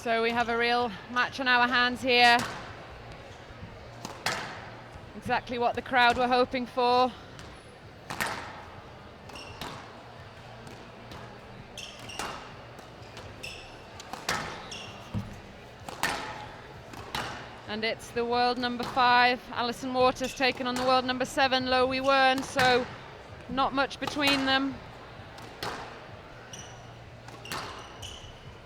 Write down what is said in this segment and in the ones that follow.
So we have a real match on our hands here. Exactly what the crowd were hoping for. And it's the world number 5, Alison Waters, taking on the world number 7, Wern, so not much between them.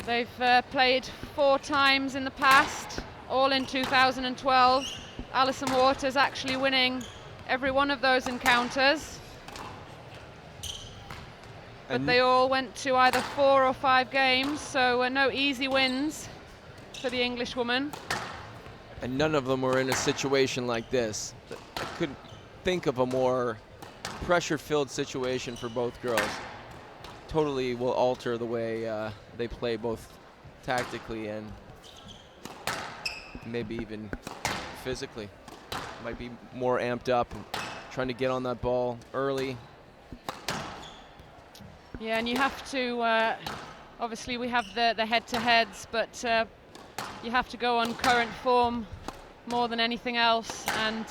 They've played 4 times in the past, all in 2012. Alison Waters actually winning every one of those encounters. But they all went to either 4 or 5 games, so no easy wins for the English woman. And none of them were in a situation like this. I couldn't think of a more pressure-filled situation for both girls. Totally will alter the way they play, both tactically and maybe even physically. Might be more amped up, and trying to get on that ball early. Yeah, and you have to, obviously we have the head-to-heads, but you have to go on current form more than anything else, and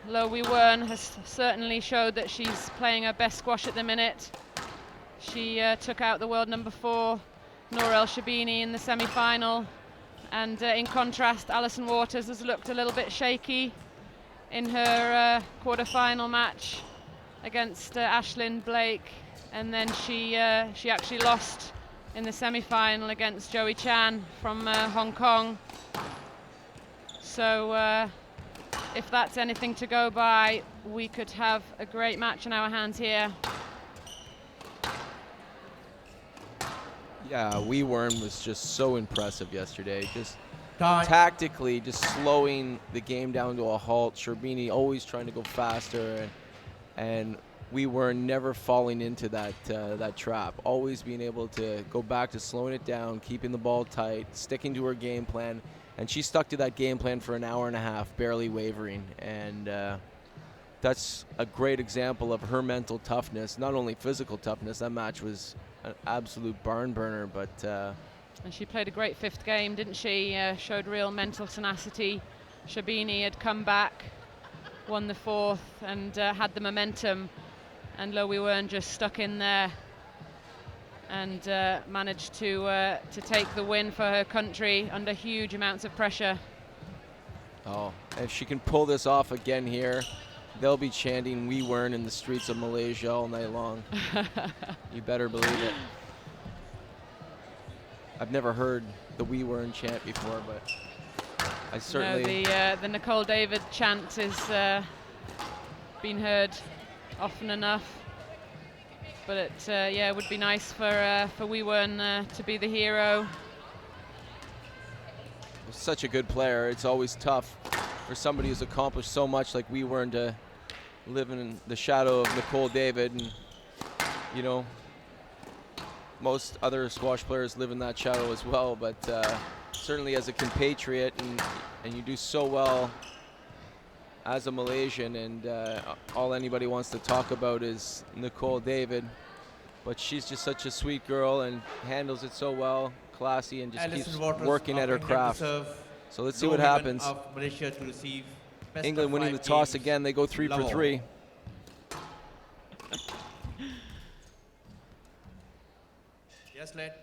Wern has certainly showed that she's playing her best squash at the minute. She took out the world number 4, Nour Shabini, in the semi-final, and in contrast, Alison Waters has looked a little bit shaky in her quarter-final match against Aislinn Blake, and then she actually lost in the semi-final against Joey Chan from Hong Kong. So if that's anything to go by, we could have a great match in our hands here. Yeah, Wern was just so impressive yesterday. Just tactically, just slowing the game down to a halt. Sherbini always trying to go faster, and Wern never falling into that trap. Always being able to go back to slowing it down, keeping the ball tight, sticking to her game plan. And she stuck to that game plan for an hour and a half, barely wavering. And that's a great example of her mental toughness, not only physical toughness. That match was an absolute barn burner, but and she played a great 5th game, didn't she? Showed real mental tenacity. Shabini had come back, won the 4th, and had the momentum, and Wern just stuck in there and managed to take the win for her country under huge amounts of pressure. Oh, if she can pull this off again here, they'll be chanting Wern in the streets of Malaysia all night long. You better believe it. I've never heard the Wern chant before, but I certainly... No, the Nicole David chant is been heard often enough. But it would be nice for Wern to be the hero. Such a good player. It's always tough for somebody who's accomplished so much like Wern to live in the shadow of Nicole David. And, you know, most other squash players live in that shadow as well. But certainly as a compatriot, and you do so well as a Malaysian, and all anybody wants to talk about is Nicole David. But she's just such a sweet girl and handles it so well, classy, and just Alison keeps Waters working at her craft. So let's see what happens. Malaysia to receive England winning the toss again. They go 3 for 3. Yes, lad.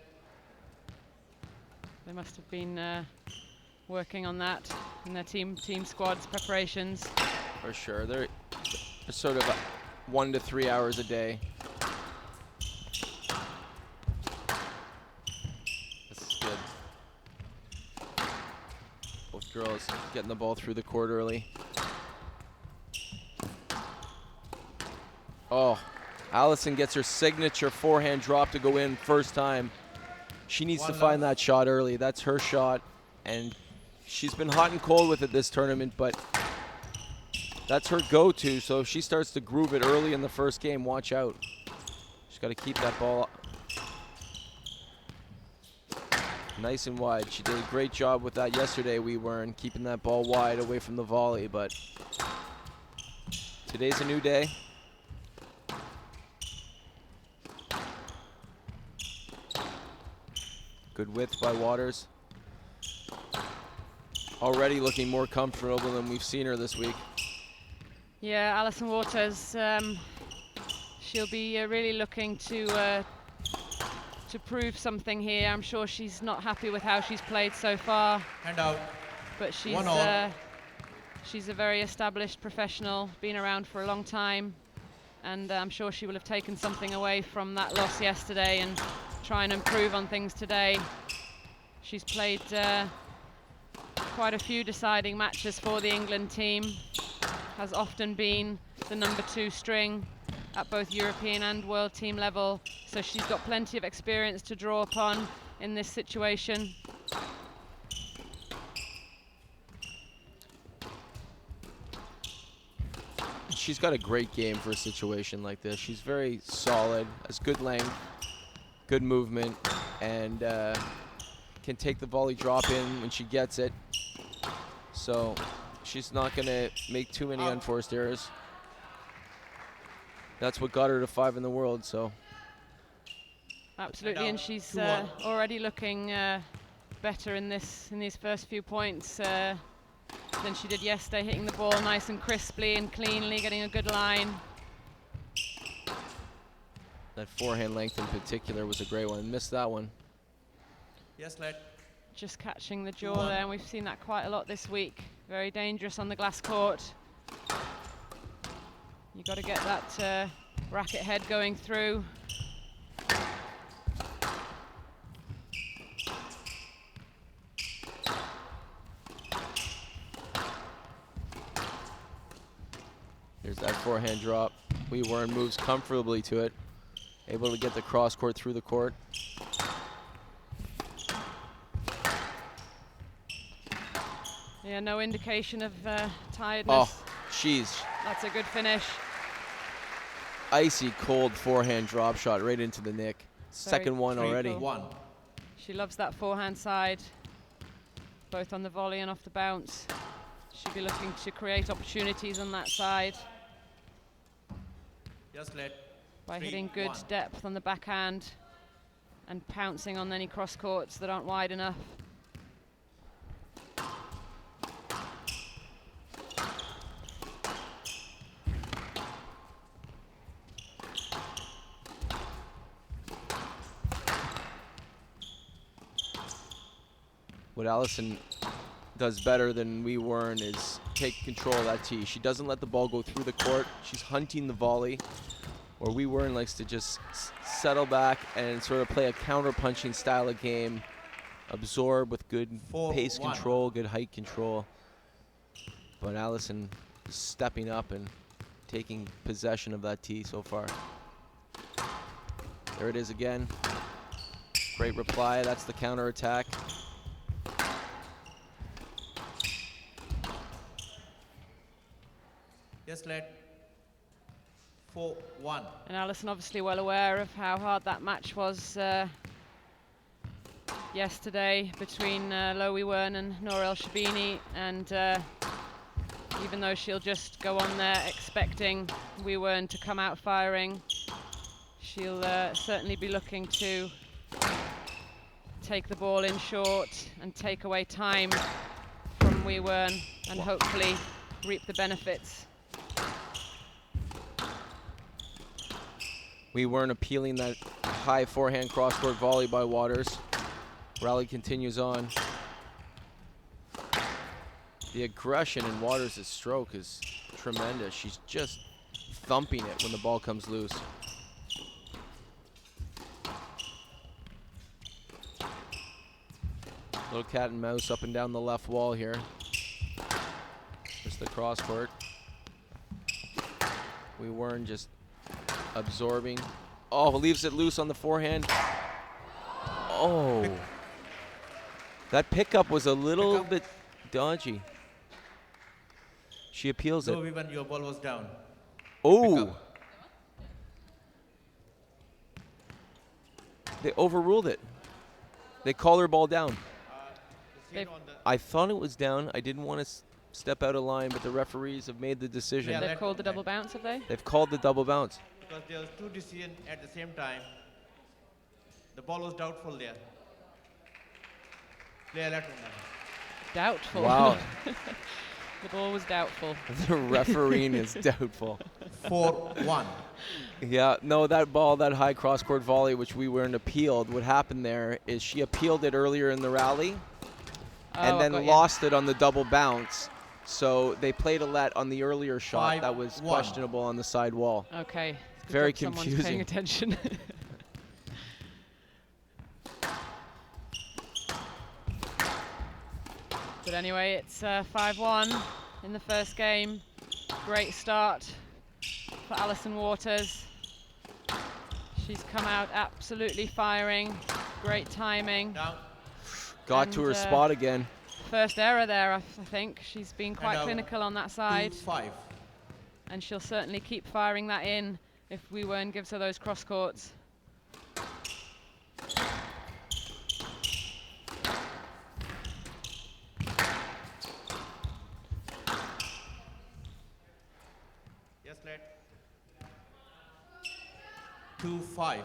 They must have been working on that in their team squads preparations. For sure. They're sort of 1 to 3 hours a day. This is good. Both girls getting the ball through the court early. Oh, Alison gets her signature forehand drop to go in first time. She needs to find that shot early. That's her shot, and she's been hot and cold with it this tournament, but that's her go-to. So if she starts to groove it early in the first game, watch out. She's got to keep that ball nice and wide. She did a great job with that yesterday, Wern, keeping that ball wide away from the volley, but today's a new day. Good width by Waters. already looking more comfortable than we've seen her this week. Yeah, Alison Waters, she'll be really looking to prove something here. I'm sure she's not happy with how she's played so far. Hand out. But she's 1 all. she's a very established professional, been around for a long time, and I'm sure she will have taken something away from that loss yesterday and try and improve on things today. She's played quite a few deciding matches for the England team, has often been the number 2 string at both European and world team level, so she's got plenty of experience to draw upon in this situation. She's got a great game for a situation like this. She's very solid, has good length, good movement, and can take the volley drop in when she gets it. So she's not going to make too many unforced errors. That's what got her to 5 in the world, so. Absolutely, and she's already looking better in these first few points than she did yesterday, hitting the ball nice and crisply and cleanly, getting a good line. That forehand length in particular was a great one. Missed that one. Yes, lad. Just catching the jaw there, and we've seen that quite a lot this week. Very dangerous on the glass court. You got to get that racket head going through. There's that forehand drop. Wern moves comfortably to it, able to get the cross court through the court. Yeah, no indication of tiredness. Oh, she's That's a good finish. icy cold forehand drop shot right into the nick. Second one already. 1. She loves that forehand side, both on the volley and off the bounce. She'll be looking to create opportunities on that side Yes, lad. by hitting good depth on the backhand and pouncing on any cross courts that aren't wide enough. What Alison does better than Wern is take control of that tee. She doesn't let the ball go through the court. She's hunting the volley, where Wern likes to just settle back and sort of play a counter-punching style of game, absorb with good pace control, good height control. But Alison is stepping up and taking possession of that tee so far. There it is again. Great reply. That's the counter attack. Yes, lad. 4-1. And Alison obviously well aware of how hard that match was yesterday between Loie Wern and Nour Shabini, and even though she'll just go on there expecting Wern to come out firing, she'll certainly be looking to take the ball in short and take away time from Wern and hopefully reap the benefits. Wern appealing that high forehand cross-court volley by Waters. Rally continues on. The aggression in Waters' stroke is tremendous. She's just thumping it when the ball comes loose. Little cat and mouse up and down the left wall here. Just the cross-court. Wern just absorbing. Oh, leaves it loose on the forehand. Oh. That pickup was a little bit dodgy. She appeals it. So even your ball was down. Oh. They overruled it. They call her ball down. I thought it was down. I didn't want to step out of line, but the referees have made the decision. Yeah, They've called the double bounce, have they? They've called the double bounce. Because there was 2 decisions at the same time. The ball was doubtful there. Player left on that. Doubtful. Wow. The ball was doubtful. The refereeing is doubtful. 4-1. Yeah, no, that ball, that high cross-court volley, which we weren't appealed, what happened there is she appealed it earlier in the rally and I've got then you. lost it on the double bounce. So they played a let on the earlier shot that was 5-1. questionable on the side wall. Okay. Good Very job someone's paying confusing. attention. But anyway, it's 5-1 in the first game. Great start for Alison Waters. She's come out absolutely firing. Great timing. Down. Got to her spot again. First error there, I think. She's been quite out. clinical on that side. 2-5. And she'll certainly keep firing that in if Wern gives her those cross courts. Yes, let. 2-5.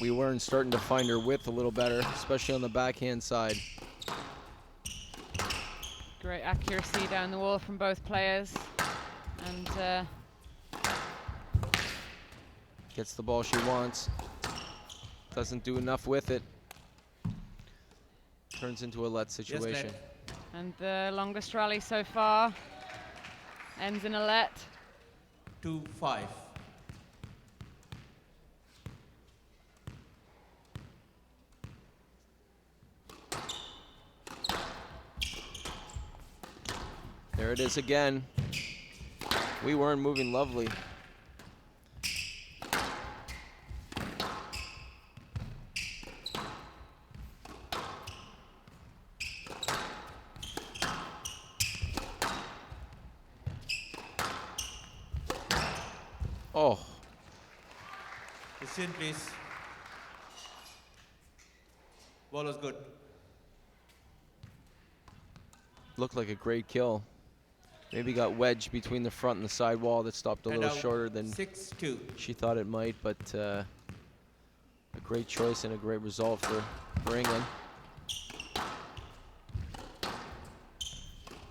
We weren't starting to find her width a little better, especially on the backhand side. Great accuracy down the wall from both players. And Gets the ball she wants. Doesn't do enough with it. Turns into a let situation. and the longest rally so far ends in a let. 2-5. There it is again. We weren't moving lovely. Oh, Decision, please. Ball was good. looked like a great kill. Maybe got wedged between the front and the side wall that stopped a And little out. shorter than 6-2. she thought it might, but a great choice and a great result for England.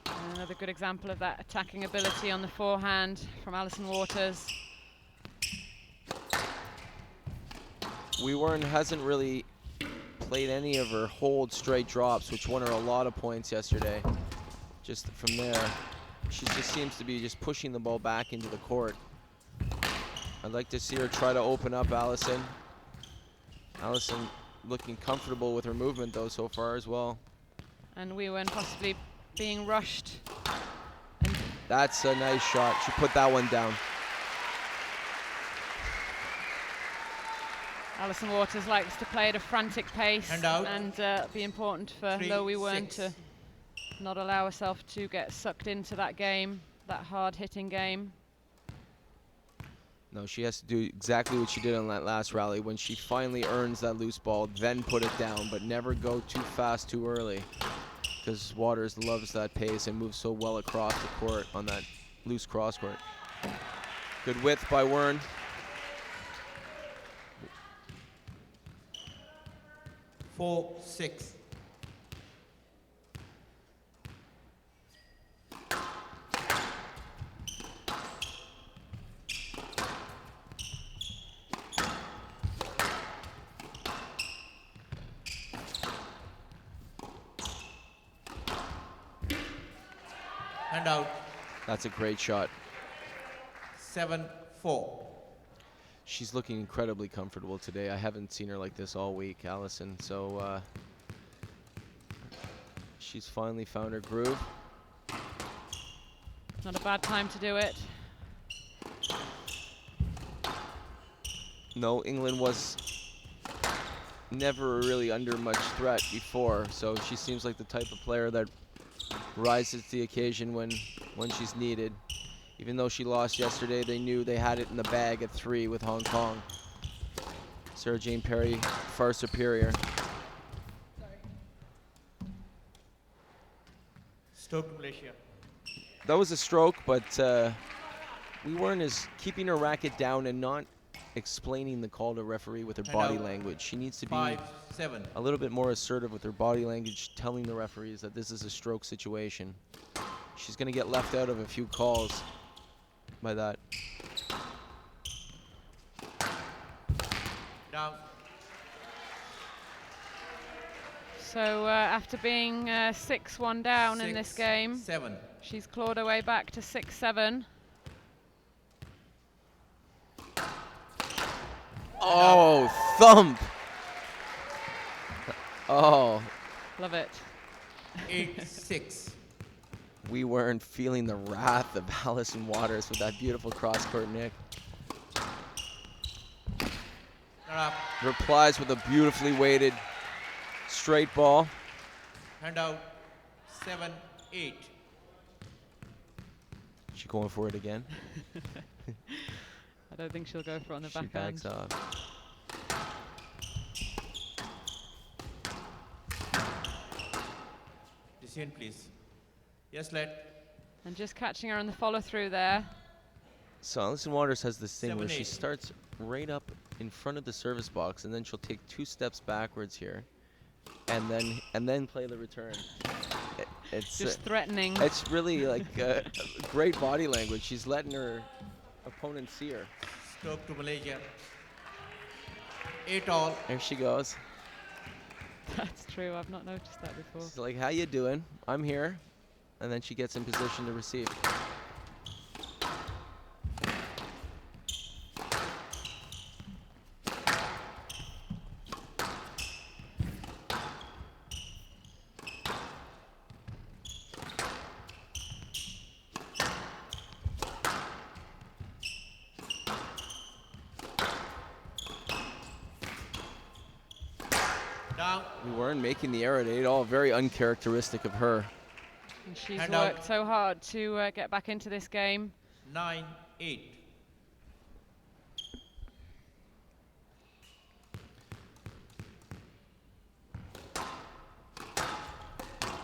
And another good example of that attacking ability on the forehand from Alison Waters. Wern hasn't really played any of her hold straight drops, which won her a lot of points yesterday. Just from there, she just seems to be just pushing the ball back into the court. I'd like to see her try to open up Alison. Alison looking comfortable with her movement though so far as well. And Wern possibly being rushed. That's a nice shot. She put that one down. Alison Waters likes to play at a frantic pace, And out. and be important for 3-6. Lowy Wern to not allow herself to get sucked into that game, that hard-hitting game. No, she has to do exactly what she did on that last rally. When she finally earns that loose ball, then put it down, but never go too fast too early, because Waters loves that pace and moves so well across the court on that loose cross court. Good width by Wern. Four, 6. And out. That's a great shot. 7-4. She's looking incredibly comfortable today. I haven't seen her like this all week, Alison. So she's finally found her groove. Not a bad time to do it. No, England was never really under much threat before, so she seems like the type of player that rises to the occasion when she's needed. Even though she lost yesterday, they knew they had it in the bag at 3 with Hong Kong. Sarah Jane Perry, far superior. Stroke to Malaysia. That was a stroke, but we weren't as keeping her racket down and not explaining the call to referee with her And body out. language. She needs to be 5-7. a little bit more assertive with her body language, telling the referees that this is a stroke situation. She's going to get left out of a few calls by that. Down. So after being 6-1 down in this game, 6-7. she's clawed her way back to 6-7. Oh, thump! Oh, Love it. 8-6. we weren't feeling the wrath of Alison Waters with that beautiful cross-court nick. Not up. Replies with a beautifully weighted straight ball. Hand out. 7-8. She going for it again? I don't think she'll go for it on the She backhand. backs off. Decision, please. Yes, let. And just catching her on the follow through there. So Alison Waters has this thing where she 7-8. starts right up in front of the service box, and then she'll take 2 steps backwards here, and then play the return. It's Just threatening. it's really like great body language. She's letting her opponent see her. Stroke to Malaysia. 8-all. There she goes. That's true. I've not noticed that before. She's like, "How you doing? I'm here," and then she gets in position to receive. Down. We weren't making the error at 8-all. Very uncharacteristic of her. And she's Hand out. worked so hard to get back into this game. 9-8.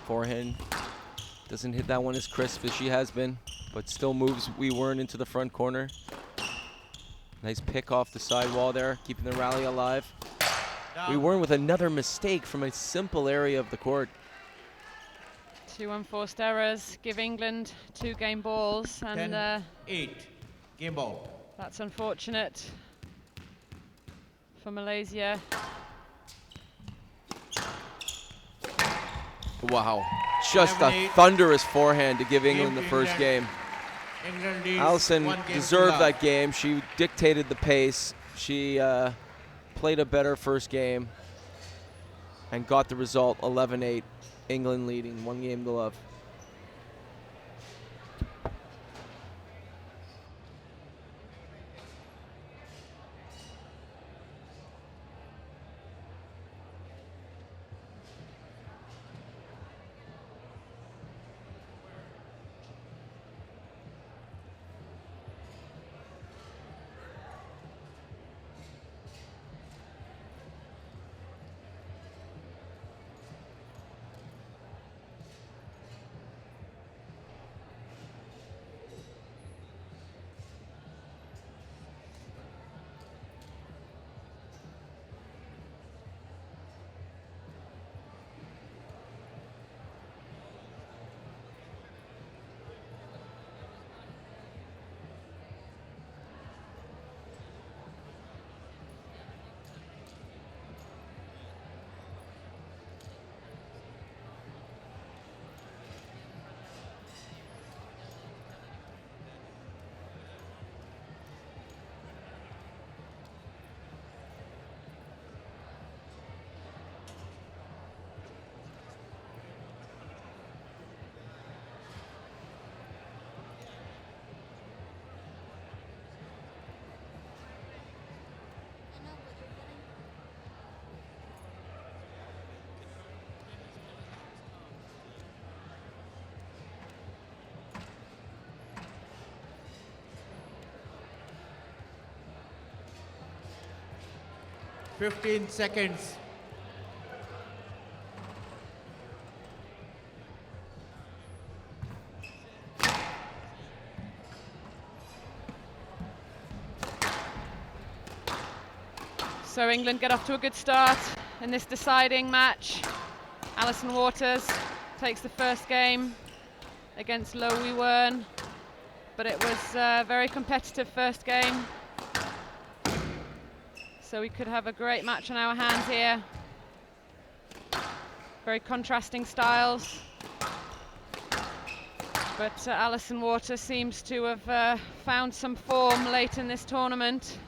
Forehand doesn't hit that one as crisp as she has been, but still moves Wern into the front corner. Nice pick off the sidewall there, keeping the rally alive. Down. Wern with another mistake from a simple area of the court. 2 unforced errors give England 2 game balls, and 10-8. Game ball. that's unfortunate for Malaysia. Wow, just a 11-8. thunderous forehand to give England the Game first England. game. England leads Alison 1 game to deserved none. that game. She dictated the pace. She played a better first game and got the result 11-8. England leading 1 game to love. 15 seconds. So England get off to a good start in this deciding match. Alison Waters takes the first game against Wern, but it was a very competitive first game. So we could have a great match on our hands here. Very contrasting styles. But Alison Waters seems to have found some form late in this tournament.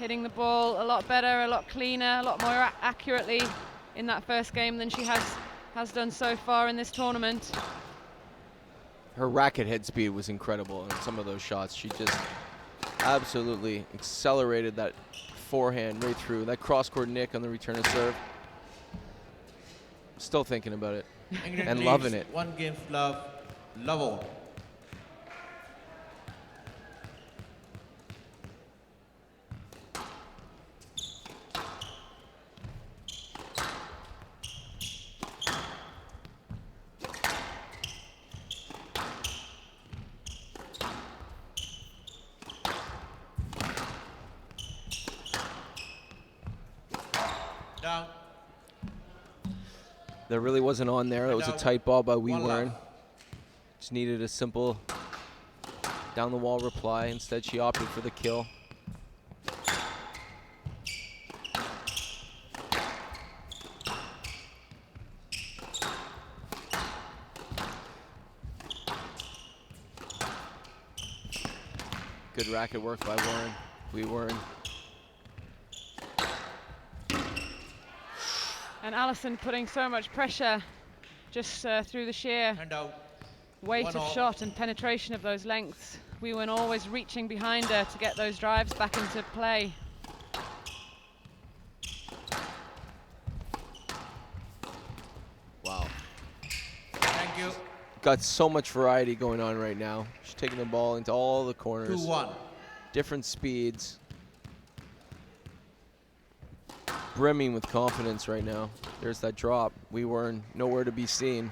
Hitting the ball a lot better, a lot cleaner, a lot more accurately in that first game than she has done so far in this tournament. Her racket head speed was incredible in some of those shots. She just absolutely accelerated that forehand right through. That cross-court nick on the return of serve. Still thinking about it England and leads loving it. 1 game to love all. Down. That really wasn't on there. That was a tight ball by One Wern. love. Just needed a simple down the wall reply. Instead, she opted for the kill. Good racket work by Wern. And Alison putting so much pressure just through the sheer Hand out. weight 1 of all. shot and penetration of those lengths. We weren't always reaching behind her to get those drives back into play. Wow. Thank you. Got so much variety going on right now. She's taking the ball into all the corners. 2-1. Different speeds. Brimming with confidence right now. There's that drop. Wern nowhere to be seen.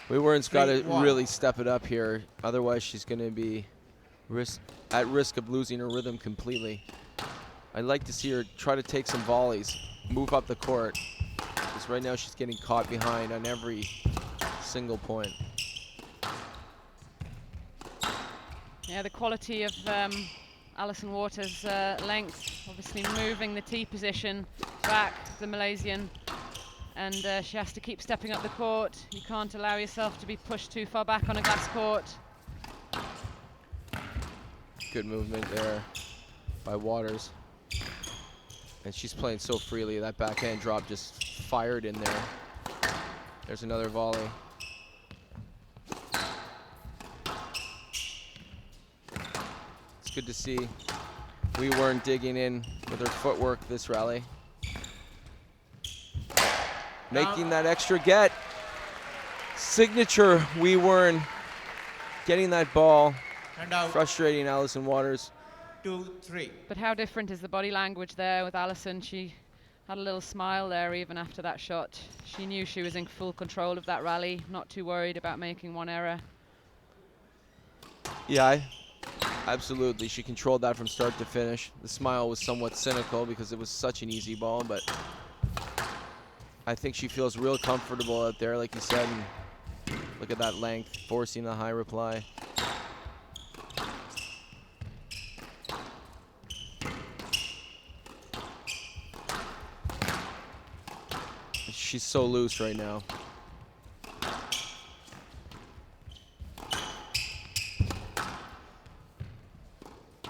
Wern's got to 3-1. really step it up here. Otherwise, she's going to be at risk of losing her rhythm completely. I'd like to see her try to take some volleys, move up the court. Because right now she's getting caught behind on every single point. Yeah, the quality of Alison Waters' length, obviously moving the T position back, the Malaysian, and she has to keep stepping up the court. You can't allow yourself to be pushed too far back on a glass court. Good movement there by Waters. And she's playing so freely. That backhand drop just fired in there. There's another volley. It's good to see we weren't digging in with her footwork this rally. Making that extra get. Signature, we weren't getting that ball. Hand out. Frustrating Alison Waters. 2-3. But how different is the body language there with Alison? She had a little smile there even after that shot. She knew she was in full control of that rally, not too worried about making one error. Yeah, absolutely. She controlled that from start to finish. The smile was somewhat cynical because it was such an easy ball, but I think she feels real comfortable out there, like you said. And look at that length, forcing the high reply. She's so loose right now.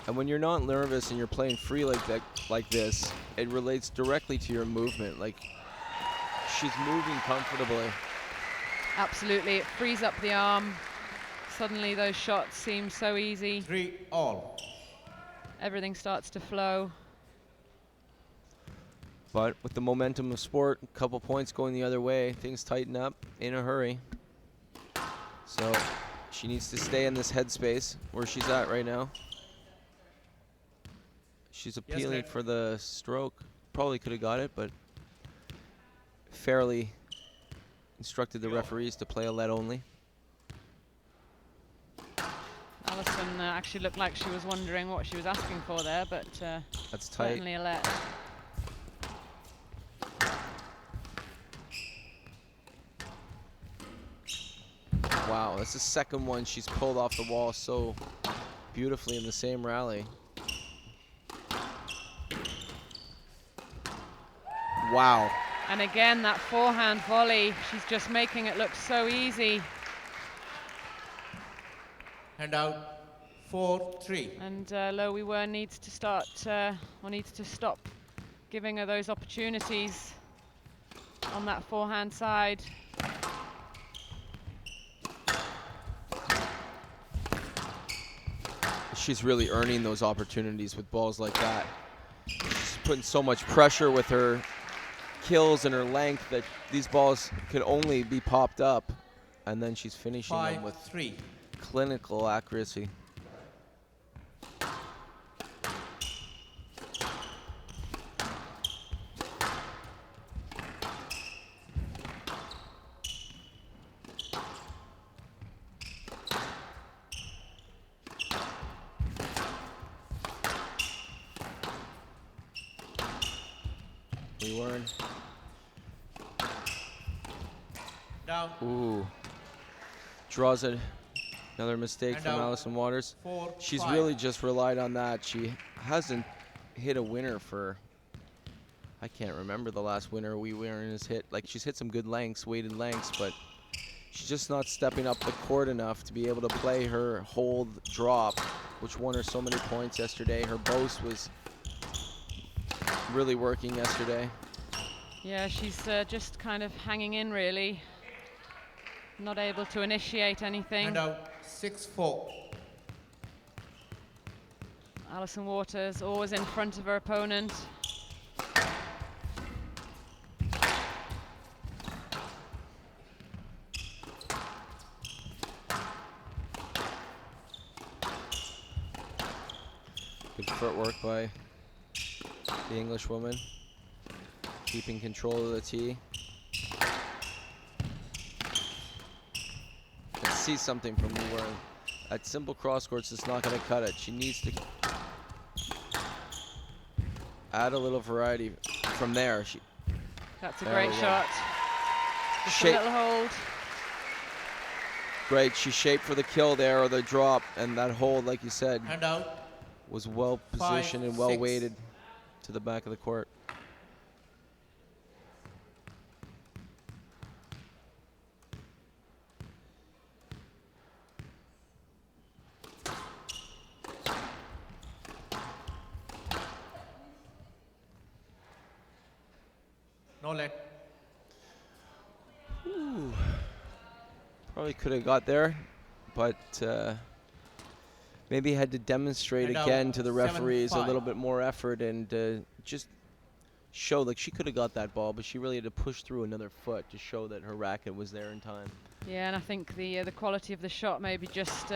And when you're not nervous and you're playing free like this, it relates directly to your movement. Like, she's moving comfortably. Absolutely, it frees up the arm. Suddenly those shots seem so easy. 3-all. Everything starts to flow. But with the momentum of sport, a couple points going the other way, things tighten up in a hurry. So she needs to stay in this headspace where she's at right now. She's appealing Red. for the stroke. probably could have got it, but fairly instructed the referees to play a lead only. Alison actually looked like she was wondering what she was asking for there, but That's tight. certainly a let. Wow, that's the second one she's pulled off the wall so beautifully in the same rally. Wow. And again, that forehand volley, she's just making it look so easy. Hand out 4-3. And Wern needs to start, or needs to stop giving her those opportunities on that forehand side. She's really earning those opportunities with balls like that. She's putting so much pressure with her kills and her length that these balls could only be popped up, and then she's finishing them with 5-3. clinical accuracy. Wern. Down. Ooh. Draws it. Another mistake And from out. Alison Waters. 4-5. She's really just relied on that. She hasn't hit a winner for, I can't remember the last winner Wern has hit. Like, she's hit some good lengths, weighted lengths, but she's just not stepping up the court enough to be able to play her hold drop, which won her so many points yesterday. Her boast was really working yesterday. Yeah, she's just kind of hanging in, really. Not able to initiate anything. Hand out 6-4. Alison Waters always in front of her opponent. Good footwork by the English woman, keeping control of the tee. Let's see something from Wern. That simple cross court's just not going to cut it. She needs to add a little variety from there. That's a There great we go. shot. Just a Shape. little hold. Great, she shaped for the kill there, or the drop, and that hold, like you said, Hand out was well positioned and well 5-6. weighted to the back of the court. no let. Ooh. Probably could have got there, but maybe had to demonstrate And again out, to the referees a 7-5. little bit more effort and just show, like, she could have got that ball, but she really had to push through another foot to show that her racket was there in time. Yeah, and I think the quality of the shot maybe just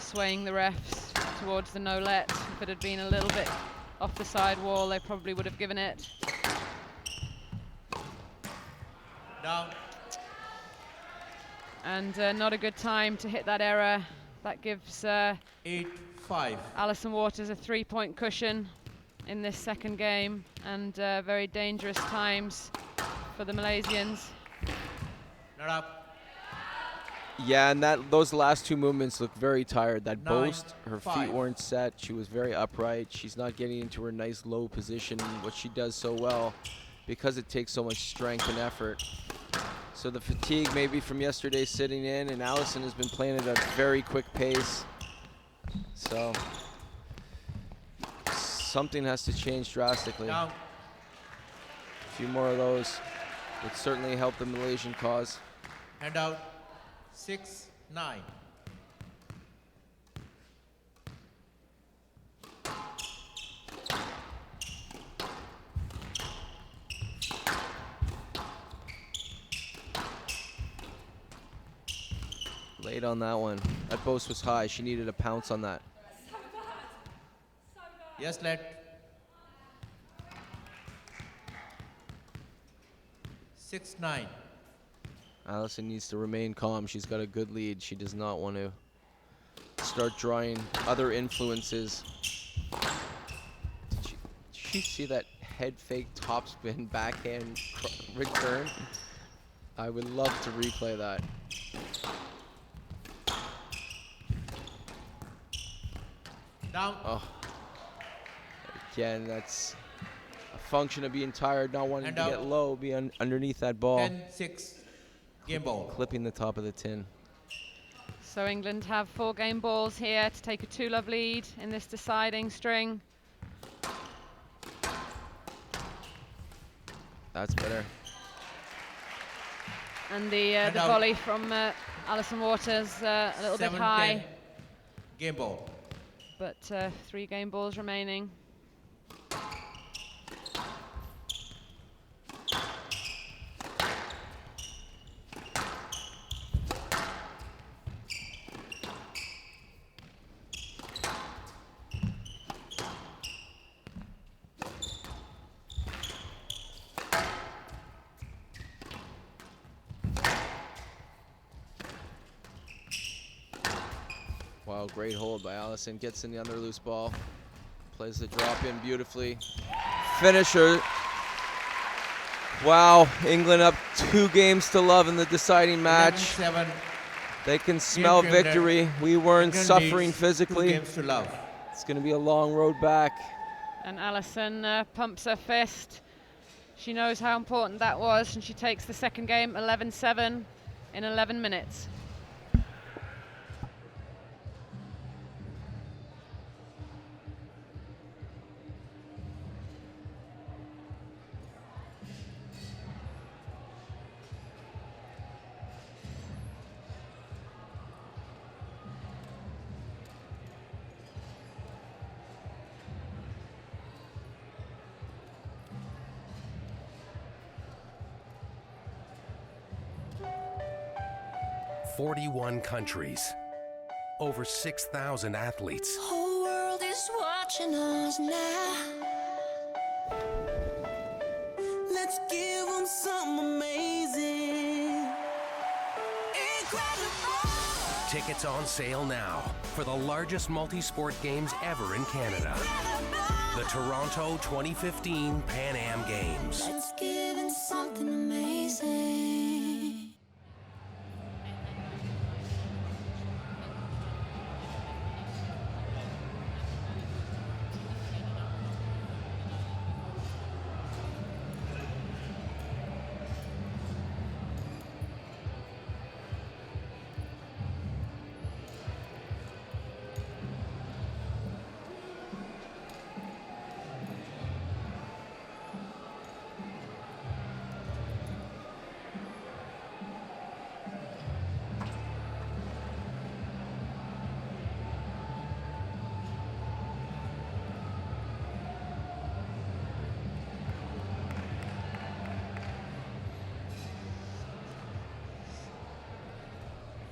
swaying the refs towards the no let. If it had been a little bit off the side wall, they probably would have given it. Down. And not a good time to hit that error. That gives 8-5. Alison Waters a 3-point cushion in this second game, and very dangerous times for the Malaysians. Not up. Yeah, and those last two movements looked very tired. That 9-5. boast, her feet weren't set. She was very upright. She's not getting into her nice low position, what she does so well, because it takes so much strength and effort. So the fatigue maybe from yesterday sitting in, and Alison has been playing at a very quick pace. So something has to change drastically. Down. A few more of those would certainly help the Malaysian cause. Hand out 6-9. Late on that one. That boast was high. She needed a pounce on that. Yes, let. 6-9. Alison needs to remain calm. She's got a good lead. She does not want to start drawing other influences. Did she see that head fake topspin backhand return? I would love to replay that. Down. Oh. Again, that's a function of being tired, not wanting And to get out. low, be underneath that ball. 10-6. Game ball. Clipping the top of the tin. So England have 4 game balls here to take a 2-love lead in this deciding string. That's better. And the And out. volley from Alison Waters a little bit 7-10. high, Game ball. but 3 game balls remaining. Wow, great hold by Alison. Gets in the under loose ball. Plays the drop in beautifully. Finisher. Wow, England up 2 games to love in the deciding match. 11-7. They can smell victory. We weren't England suffering leads 2 physically. games to love. It's going to be a long road back. And Alison pumps her fist. She knows how important that was, and she takes the second game 11-7 in 11 minutes. "41 countries, over 6,000 athletes. Whole world is watching us now. Let's give them something amazing. Incredible. Tickets on sale now for the largest multi-sport games ever in Canada. The Toronto 2015 Pan Am Games. Let's give them something amazing.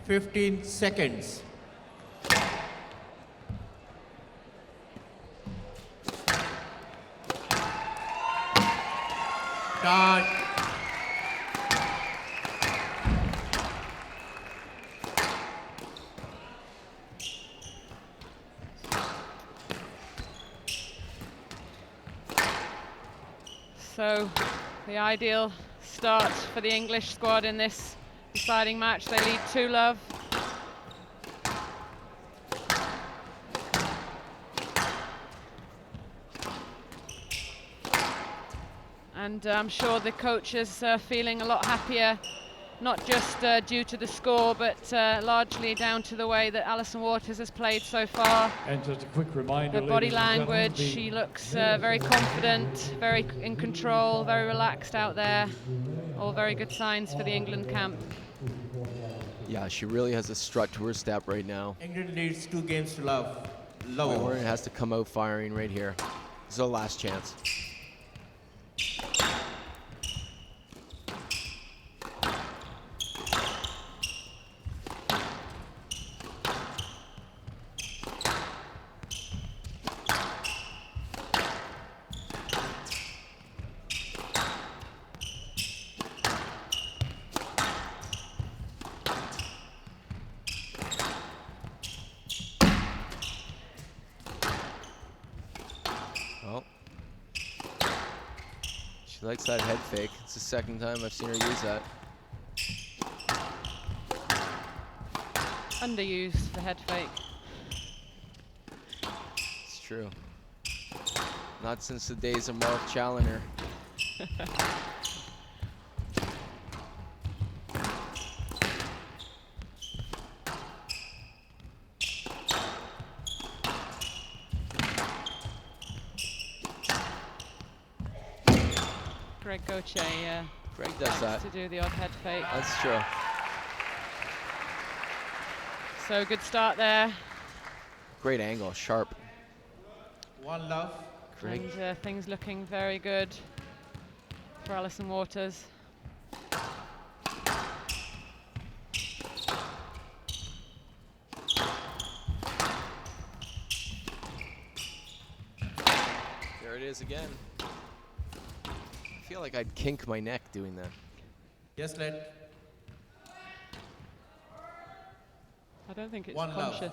Fifteen seconds. Start. So the ideal start for the English squad in this deciding match. They lead 2-love. And I'm sure the coach is feeling a lot happier, not just due to the score, but largely down to the way that Alison Waters has played so far. And just a quick reminder, Her body ladies and gentlemen, language, she looks very confident, very in control, very relaxed out there. All very good signs for the England camp. Yeah, she really has a strut to her step right now. England leads 2 games to love. Love. Wern has to come out firing right here. This is the last chance. Well, she likes that head fake. It's the second time I've seen her use that. Underused, the head fake. It's true. Not since the days of Mark Challoner. Greg Gauthier Greg does that. to do the odd head fake. That's true. So good start there. Great angle, sharp. 1-love. Greg. And things looking very good for Alison Waters. There it is again. I feel like I'd kink my neck doing that. Yes, let. I don't think it's 1-love. conscious.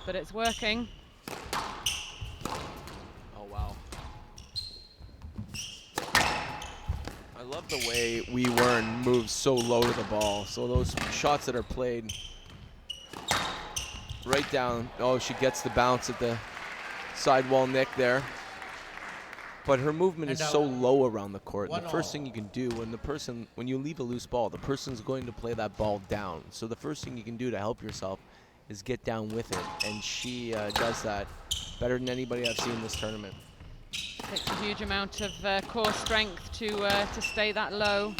But it's working. Oh, wow. I love the way Wern moves so low to the ball. So those shots that are played right down. Oh, she gets the bounce at the sidewall nick there. But her movement is And so low around the court. And the 1-all. first thing you can do when you leave a loose ball, the person's going to play that ball down. So the first thing you can do to help yourself is get down with it. And she does that better than anybody I've seen in this tournament. Takes a huge amount of core strength to stay that low.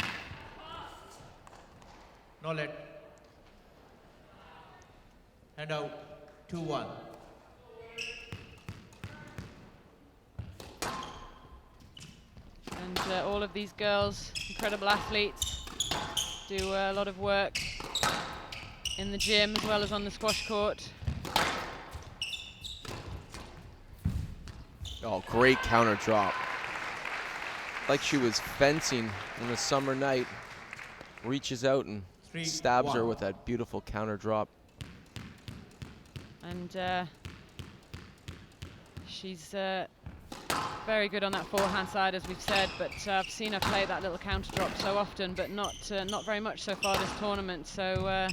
No let. Hand out. 2-1. And all of these girls, incredible athletes, do a lot of work in the gym as well as on the squash court. Oh, great counter drop. Like she was fencing on a summer night. Reaches out and 3-1. stabs her with that beautiful counter drop. And she's very good on that forehand side, as we've said, but I've seen her play that little counter drop so often, but not very much so far this tournament. So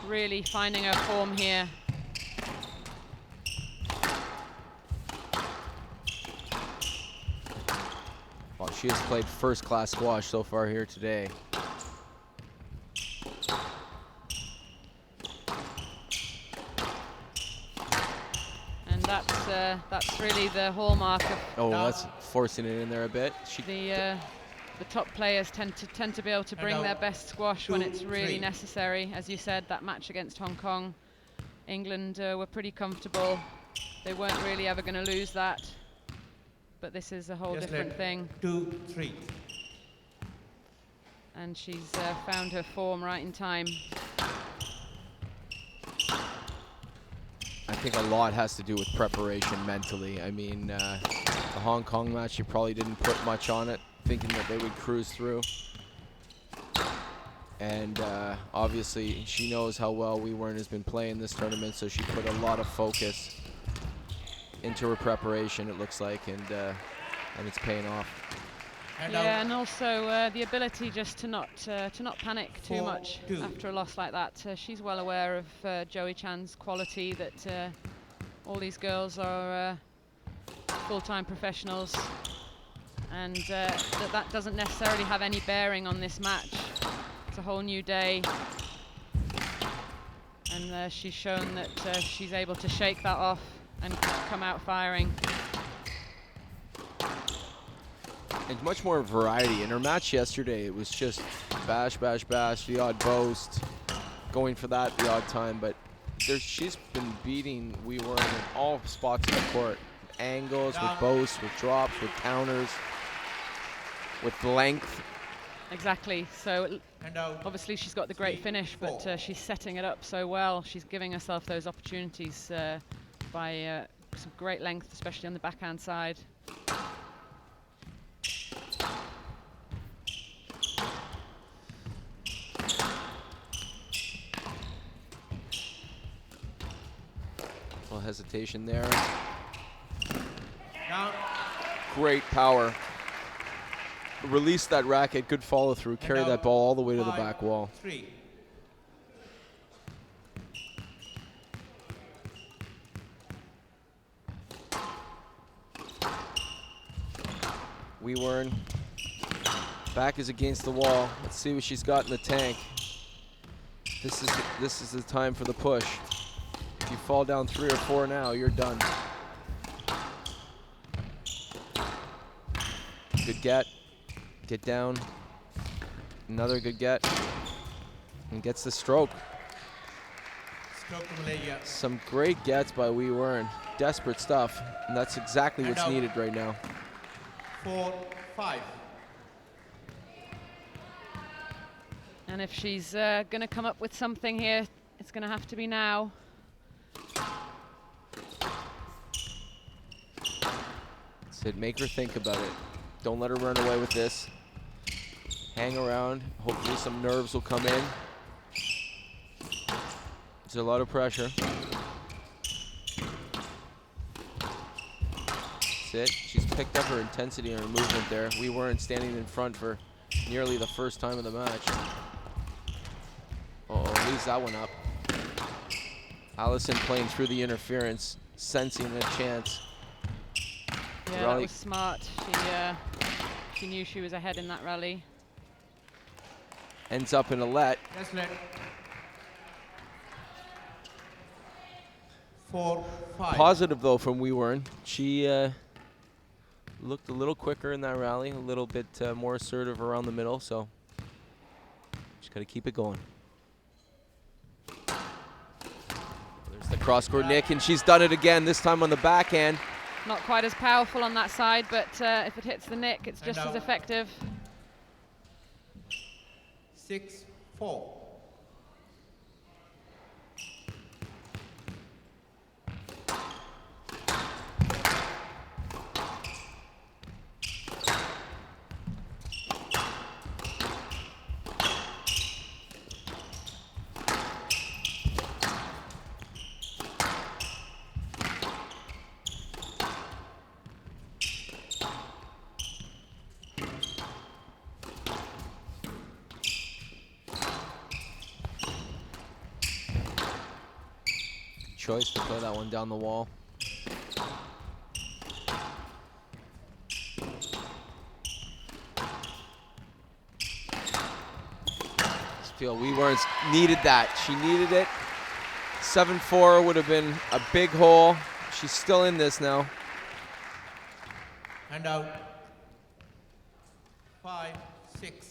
really finding her form here. Well, she has played first-class squash so far here today. And that's really the hallmark of Oh, that's forcing it in there a bit. She the top players tend to be able to bring their best squash when it's really 2-3. necessary. As you said, that match against Hong Kong, England were pretty comfortable. They weren't really ever going to lose that. But this is a whole Yes, different let. thing. 2-3. And she's found her form right in time. I think a lot has to do with preparation mentally. I mean, the Hong Kong match, she probably didn't put much on it, thinking that they would cruise through. And obviously, she knows how well Wern has been playing this tournament, so she put a lot of focus into her preparation, it looks like, and it's paying off. Hand Yeah, out. and also the ability just to not panic too 4-2. much after a loss like that. She's well aware of Joey Chan's quality, that all these girls are full-time professionals, and that doesn't necessarily have any bearing on this match. It's a whole new day, and she's shown that she's able to shake that off and come out firing. And much more variety. In her match yesterday, it was just bash, bash, bash, the odd boast, going for that the odd time. But she's been beating Wern in all spots of the court. With angles, with boasts, with drops, with counters, with length. Exactly. So Hand out. obviously she's got the great finish, but she's setting it up so well. She's giving herself those opportunities by some great length, especially on the backhand side. little hesitation there. Down. Great power. Release that racket, good follow through, carry And that out. ball all the way to the 5, back wall. 3. Wern. Back is against the wall. Let's see what she's got in the tank. This is the time for the push. If you fall down 3 or 4 now, you're done. Good get. Get down. Another good get. And gets the stroke. Stroke to Malaysia. Some great gets by Wern. Desperate stuff. And that's exactly And what's out. needed right now. 4, 5. And if she's going to come up with something here, it's going to have to be now. That's it. Make her think about it. Don't let her run away with this. Hang around. Hopefully some nerves will come in. There's a lot of pressure. That's it. She's picked up her intensity and her movement there. We weren't standing in front for nearly the first time of the match. Uh-oh, leaves that one up. Alison playing through the interference, sensing a chance. Yeah, that was smart. She knew she was ahead in that rally. Ends up in a let. Just let. 4, 5. Positive though from Wern. She looked a little quicker in that rally, a little bit more assertive around the middle, so just got to keep it going. There's the cross-court nick, and she's done it again, this time on the backhand. Not quite as powerful on that side, but if it hits the nick, it's just And as out. effective. 6, 4. Choice to play that one down the wall. Just feel Wern's needed that. She needed it. 7-4 would have been a big hole. She's still in this now. And out. 5, 6.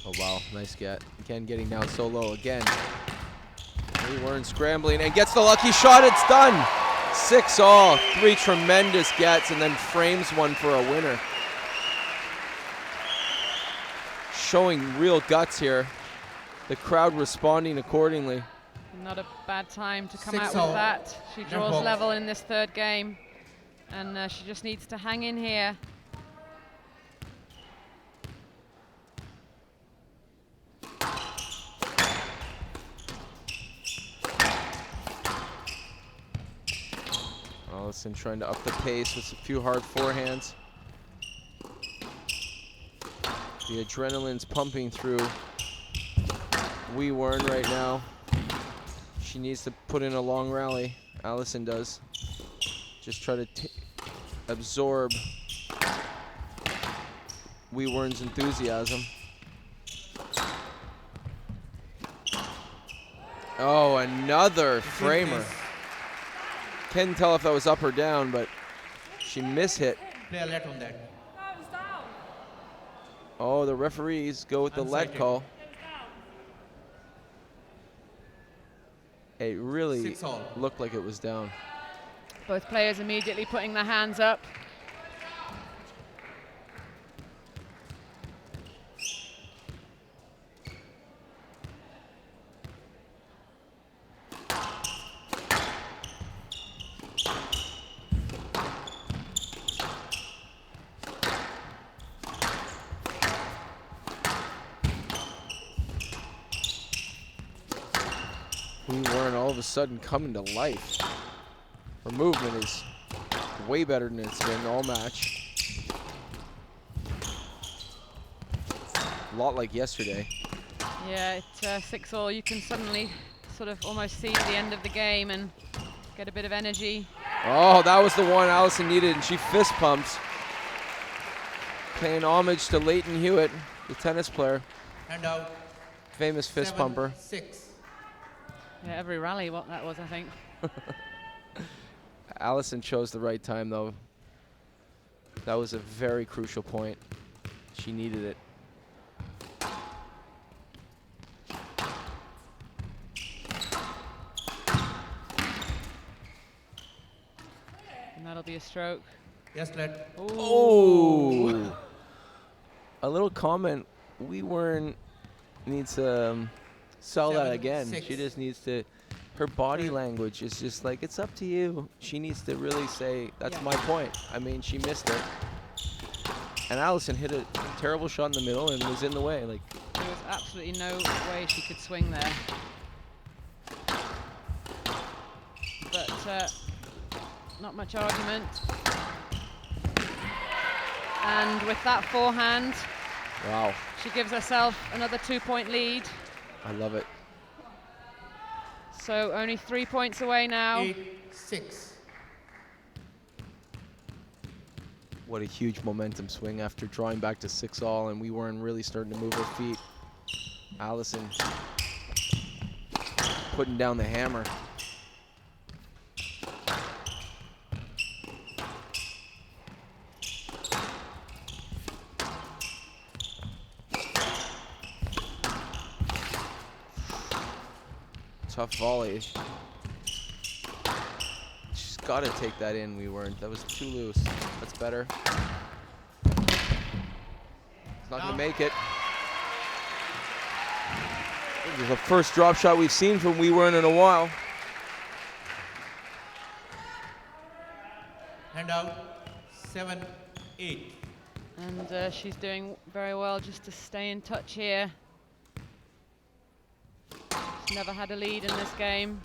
Oh wow, nice get. Again, getting down so low again. Wern scrambling and gets the lucky shot, it's done! 6-all, 3 tremendous gets and then frames one for a winner. Showing real guts here. The crowd responding accordingly. Not a bad time to come out 6-all. with that. She draws Level. level in this third game, and she just needs to hang in here. Alison trying to up the pace with a few hard forehands. The adrenaline's pumping through Wern right now. She needs to put in a long rally. Alison does. Just try to absorb Wern's enthusiasm. Oh, another framer. Can't tell if that was up or down, but she mishit. Play a let on that. Oh, the referees go with the let Unsighted. call. It really 6-all. looked like it was down. Both players immediately putting their hands up. Wern all of a sudden coming to life. Her movement is way better than it's been all match. A lot like yesterday. Yeah, at 6-all, you can suddenly sort of almost see the end of the game and get a bit of energy. Oh, that was the one Alison needed, and she fist pumps. Paying homage to Leighton Hewitt, the tennis player. And out. Famous fist pumper. 7-6. Yeah, every rally, what that was, I think. Alison chose the right time, though. That was a very crucial point. She needed it. And that'll be a stroke. Yes, let. Oh! A little comment. Wern needs to sell that again. 7-6. She just needs to. Her body language is just like, it's up to you. She needs to really say, that's my point. I mean, she missed it. And Alison hit a terrible shot in the middle and was in the way. Like, There was absolutely no way she could swing there. But not much argument. And with that forehand, wow, she gives herself another 2-point lead. I love it. So only 3 points away now. 8-6. What a huge momentum swing after drawing back to 6-all, and we weren't really starting to move her feet. Alison putting down the hammer. Tough volley. She's got to take that in. We weren't. That was too loose. That's better. It's not going to make it. This is the first drop shot we've seen from We Weren't in a while. And out. 7-8. And she's doing very well just to stay in touch here. She's never had a lead in this game.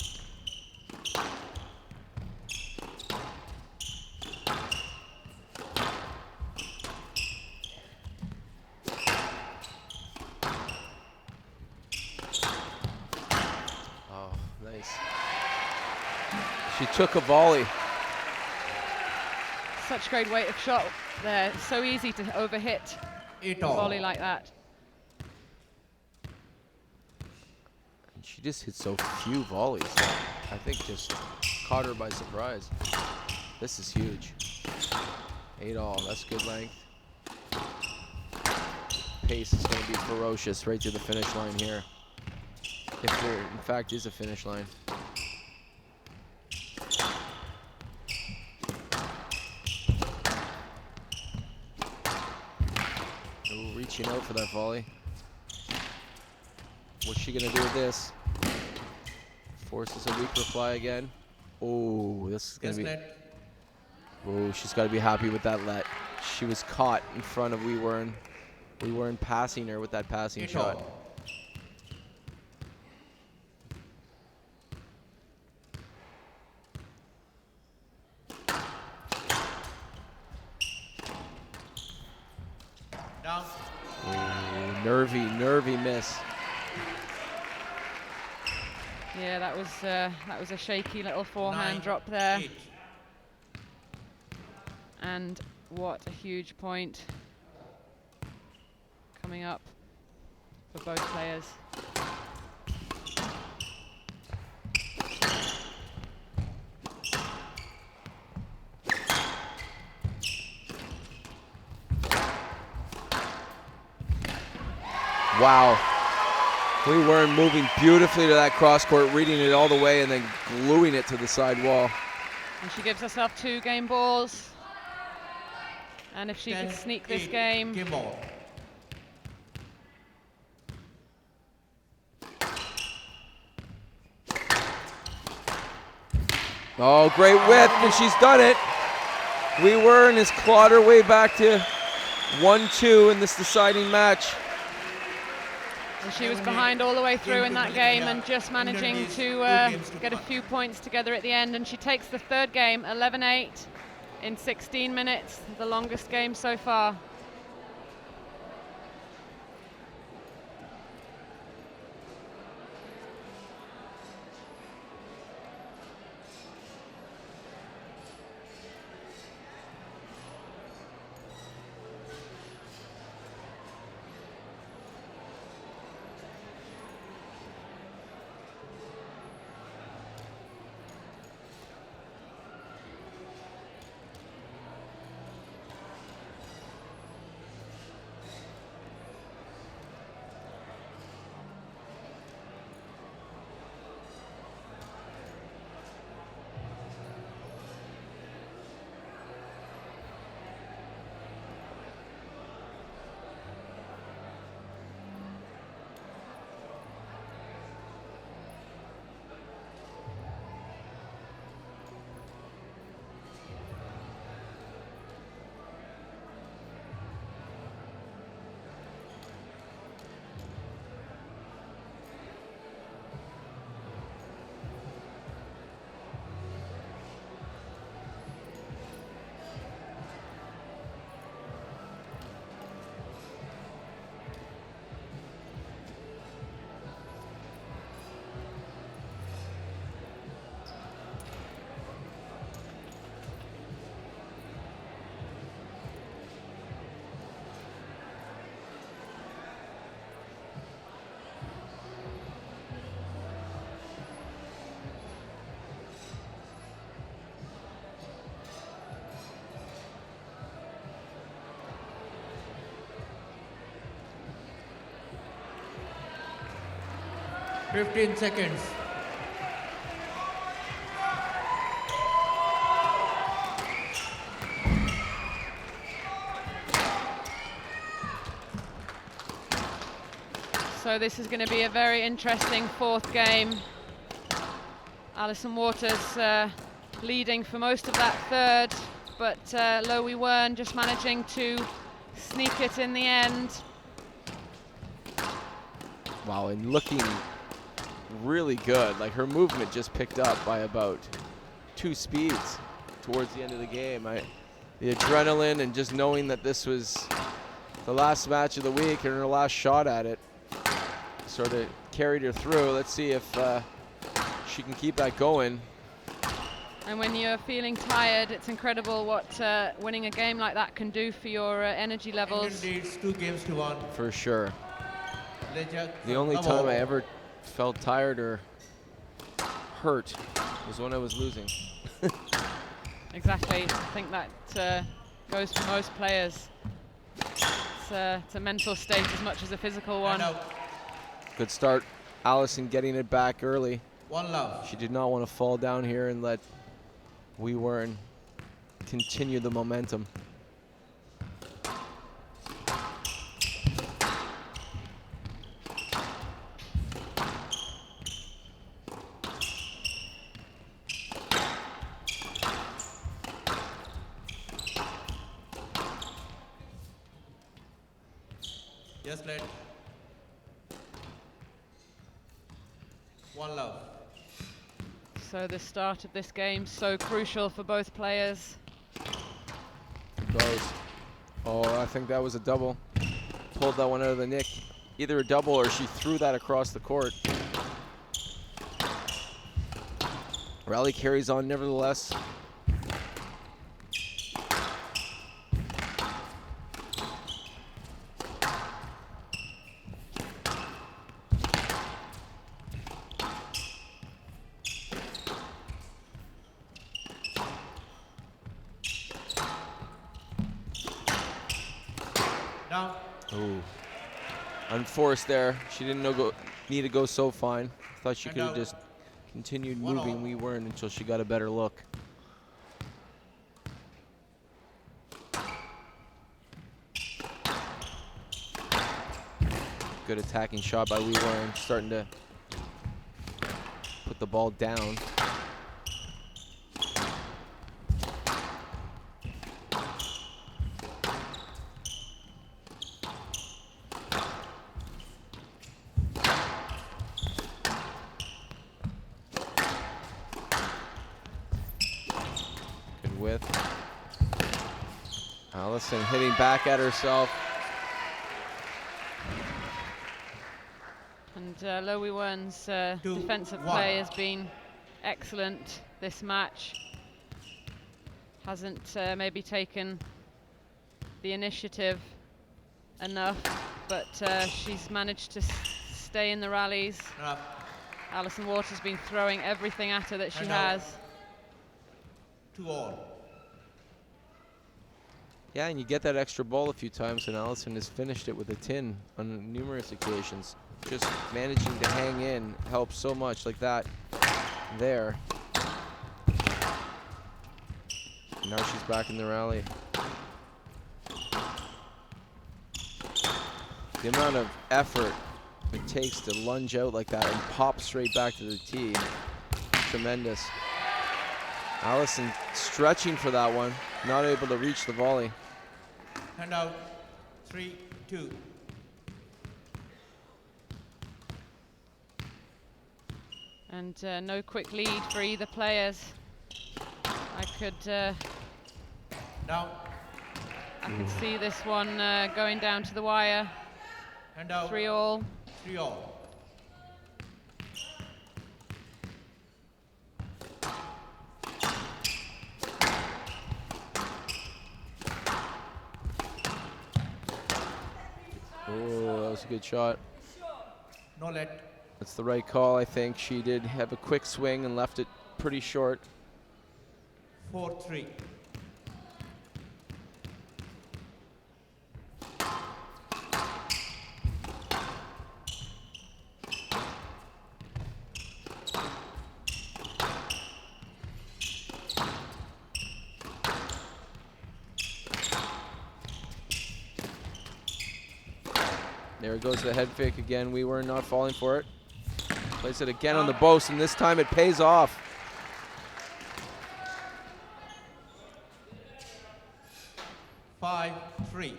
Oh, nice. She took a volley. Such great weight of shot there. It's so easy to overhit a 8-all. volley like that. And she just hit so few volleys. I think just caught her by surprise. This is huge. 8-all, that's good length. Pace is going to be ferocious right to the finish line here. If there, in fact, is a finish line. Ooh, reaching out for that volley. What's she going to do with this? Forces a weak reply again. Oh, this is going Yes, to be... let. Oh, she's got to be happy with that let. She was caught in front of We Weren't. We weren't passing her with that passing 8-all. shot. Down. Ooh, nervy miss. Yeah, that was a shaky little forehand 9, drop there. 8. And what a huge point coming up for both players. Wow. We were moving beautifully to that cross court, reading it all the way and then gluing it to the side wall. And she gives herself 2 game balls. And if she can 10, sneak this 8. game, Game ball. Oh, great width, and she's done it. We were and has clawed her way back to 1-2 in this deciding match. And she was behind all the way through in that game and just managing to get a few points together at the end. And she takes the third game, 11-8 in 16 minutes, the longest game so far. Fifteen seconds. So this is going to be a very interesting fourth game. Alison Waters leading for most of that third, but Wern just managing to sneak it in the end. Wow, and looking really good. Like, her movement just picked up by about 2 speeds towards the end of the game. The adrenaline and just knowing that this was the last match of the week and her last shot at it sort of carried her through. Let's see if she can keep that going. And when you're feeling tired, it's incredible what winning a game like that can do for your energy levels. England leads 2 games to 1. For sure. The only time I ever felt tired or hurt was when I was losing. Exactly. I think that goes for most players. It's a mental state as much as a physical one. Good start. Alison getting it back early. 1 love. She did not want to fall down here and let Wern continue the momentum. Yes, lad. 1 love. So the start of this game so crucial for both players. Goes. Oh, I think that was a double. Pulled that one out of the nick. Either a double or she threw that across the court. Rally carries on nevertheless. Now. Ooh. Unforced there. She didn't need to go so fine. Thought she could have just continued moving Wern until she got a better look. Good attacking shot by Wern, starting to put the ball down. with. Alison hitting back at herself. And Lowy Wern's defensive play has been excellent this match. Hasn't maybe taken the initiative enough, but she's managed to stay in the rallies. Alison Water's been throwing everything at her that she has. 2-all. Yeah, and you get that extra ball a few times, and Alison has finished it with a tin on numerous occasions. Just managing to hang in helps so much, like that there. And now she's back in the rally. The amount of effort it takes to lunge out like that and pop straight back to the tee, tremendous. Alison stretching for that one, not able to reach the volley. Hand out. 3-2. And no quick lead for either players. I could Down. see this one going down to the wire. Hand out. 3-all. 3-all. Oh, that was a good shot. No let. That's the right call, I think. She did have a quick swing and left it pretty short. 4-3. There goes the head fake again. We were not falling for it. Plays it again on the post, and this time it pays off. Five, 3.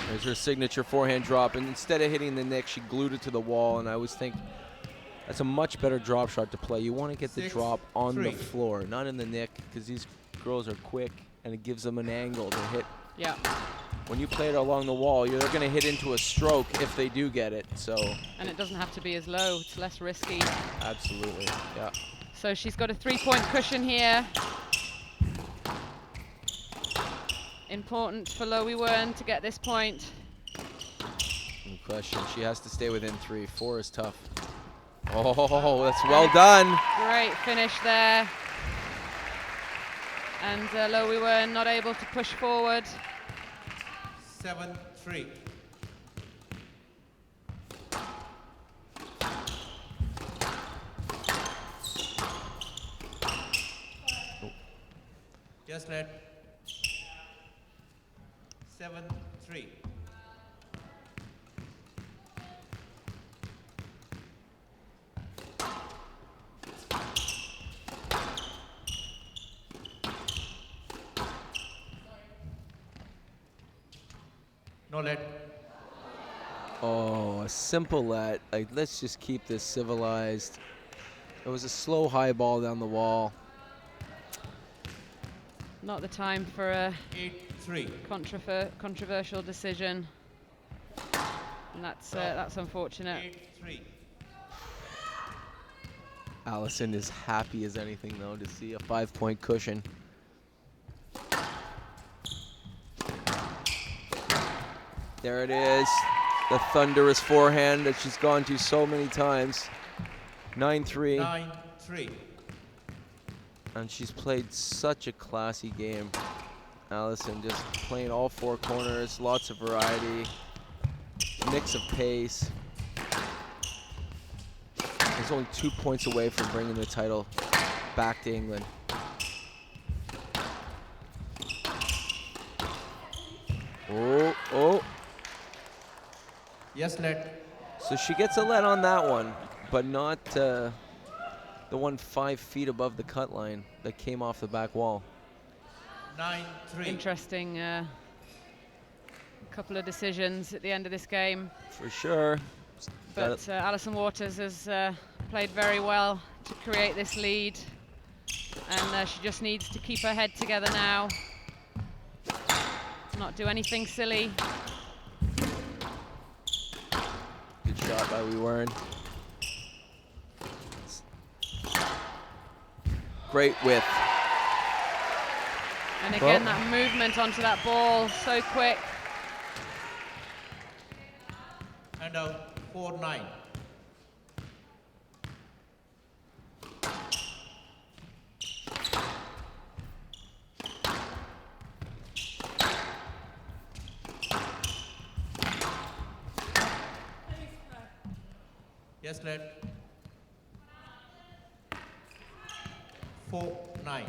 There's her signature forehand drop, and instead of hitting the nick, she glued it to the wall, and I always think that's a much better drop shot to play. You want to get the 6, drop on 3. the floor, not in the nick, because these girls are quick, and it gives them an angle to hit. Yeah. When you play it along the wall, you're going to hit into a stroke if they do get it. So. And it doesn't have to be as low. It's less risky. Absolutely, yeah. So she's got a 3-point cushion here. Important for Lowy Wern to get this point. No question. She has to stay within 3. 4 is tough. Oh, that's well done. Great finish there. And Lowy Wern not able to push forward. 7-3. Just let. 7-3. No let. Oh, a simple let. Like, let's just keep this civilized. It was a slow high ball down the wall. Not the time for a 8-3. controversial decision. And that's unfortunate. 8-3. Alison is happy as anything, though, to see a 5-point cushion. There it is. The thunderous forehand that she's gone to so many times. 9-3. 9-3. And she's played such a classy game. Alison just playing all 4 corners, lots of variety, mix of pace. She's only 2 points away from bringing the title back to England. Oh. Yes, let. So she gets a let on that one, but not the one 5 feet above the cut line that came off the back wall. 9-3. Interesting couple of decisions at the end of this game. For sure. But Alison Waters has played very well to create this lead. And she just needs to keep her head together now. Not do anything silly. Good shot by Wern. Great width. And again, that movement onto that ball, so quick. And 4-9. Yes, let. 4-9.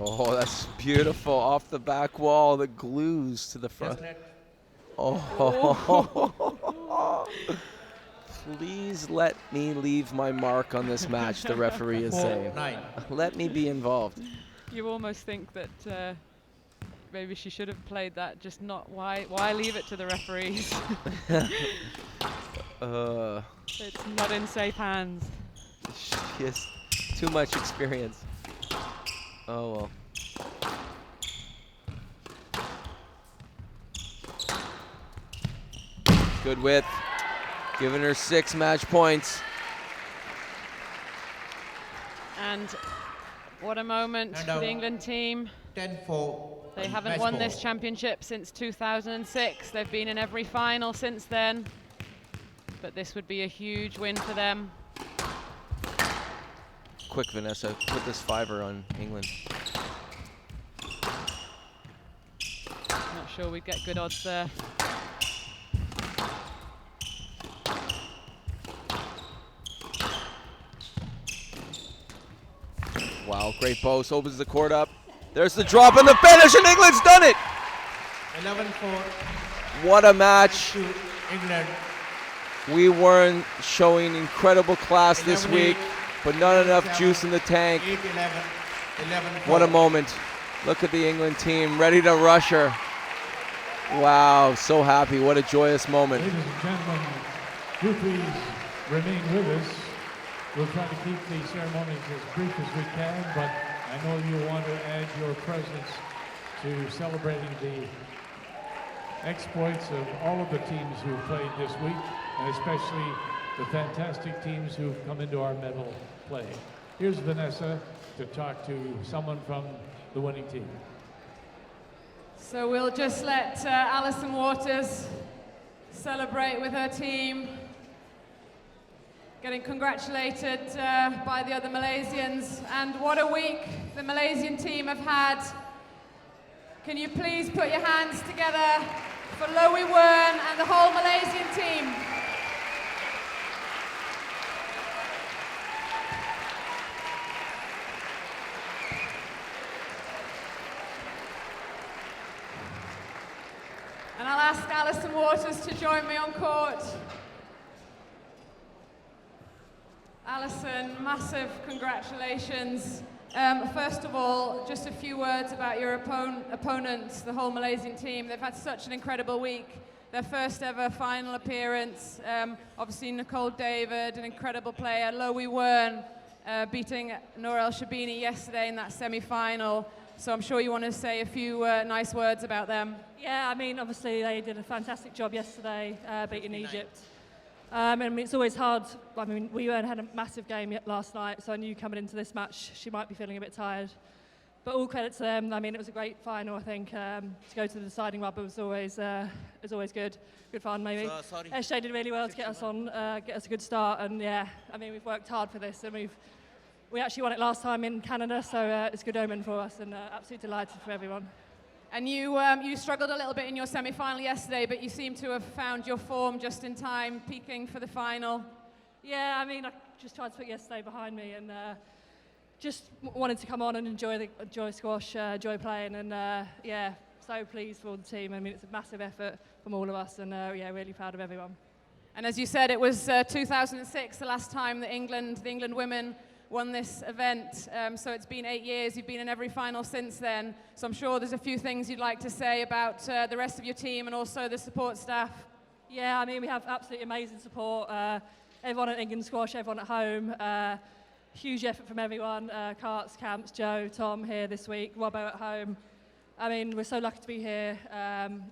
Oh, that's beautiful. Off the back wall, the glues to the front. Yes, Oh, please let me leave my mark on this match, the referee is saying. 4-9. Let me be involved. You almost think that maybe she should have played that, just not, why leave it to the referees? It's not in safe hands. She has too much experience. Oh, well. Good width. Giving her 6 match points. And what a moment for the England team. 10-4. They haven't won this championship since 2006. They've been in every final since then. But this would be a huge win for them. Quick, Vanessa, put this 5er on England. Not sure we'd get good odds there. Wow, great post, opens the court up. There's the drop and the finish, and England's done it! 11-4. What a match. To England. We weren't showing incredible class this week, but not enough juice in the tank. 8-11. 11-4. What a moment. Look at the England team ready to rush her. Wow, so happy. What a joyous moment. Ladies and gentlemen, do please remain with us. We'll try to keep the ceremonies as brief as we can, but I know you want to add your presence to celebrating the exploits of all of the teams who played this week, and especially the fantastic teams who've come into our medal play. Here's Vanessa to talk to someone from the winning team. So we'll just let Alison Waters celebrate with her team. Getting congratulated by the other Malaysians. And what a week the Malaysian team have had. Can you please put your hands together for Lowy Wern and the whole Malaysian team. And I'll ask Alison Waters to join me on court. Alison, massive congratulations. First of all, just a few words about your opponents, the whole Malaysian team. They've had such an incredible week. Their first ever final appearance. Obviously Nicole David, an incredible player. Lowy Wern beating Noor El Shabini yesterday in that semi-final. So I'm sure you want to say a few nice words about them. Yeah, I mean, obviously they did a fantastic job yesterday, beating Egypt. I mean, it's always hard. I mean, Wern had a massive game last night, so I knew coming into this match she might be feeling a bit tired. But all credit to them. I mean, it was a great final. I think to go to the deciding rubber was always good. Good fun, maybe. SJ did really well to get us on, get us a good start. And yeah, I mean, we've worked hard for this, and we actually won it last time in Canada, so it's a good omen for us, and absolutely delighted for everyone. And you struggled a little bit in your semi-final yesterday, but you seem to have found your form just in time, peaking for the final. Yeah, I mean, I just tried to put yesterday behind me, and just wanted to come on and enjoy squash, enjoy playing, and yeah, so pleased for the team. I mean, it's a massive effort from all of us, and yeah, really proud of everyone. And as you said, it was 2006, the last time that the England women won this event. So it's been 8 years. You've been in every final since then. So I'm sure there's a few things you'd like to say about the rest of your team and also the support staff. Yeah, I mean, we have absolutely amazing support. Everyone at England Squash, everyone at home. Huge effort from everyone. Karts, Camps, Joe, Tom here this week, Robbo at home. I mean, we're so lucky to be here.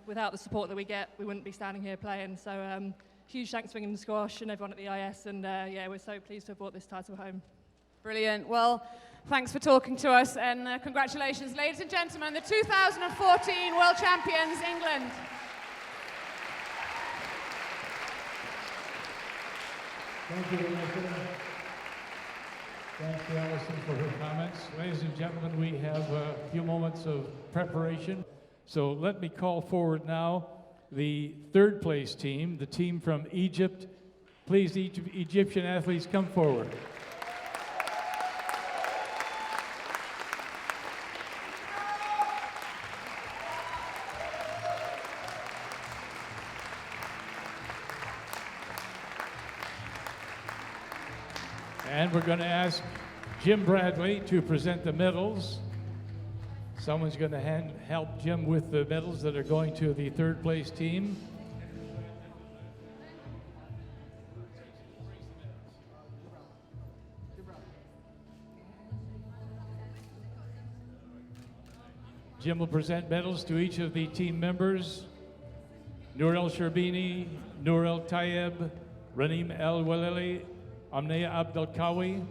Without the support that we get, we wouldn't be standing here playing. So huge thanks to England Squash and everyone at the IS. And yeah, we're so pleased to have brought this title home. Brilliant. Well, thanks for talking to us, and congratulations, ladies and gentlemen, the 2014 World Champions, England. Thank you, Alison. Thank you, Alison, for her comments. Ladies and gentlemen, we have a few moments of preparation. So let me call forward now the third place team, the team from Egypt. Please, Egyptian athletes, come forward. And we're going to ask Jim Bradley to present the medals. Someone's going to help Jim with the medals that are going to the third place team. Jim will present medals to each of the team members. Noor El Sherbini, Noor El Tayeb, Ranim El Walili, Amnea Abdel Kawi.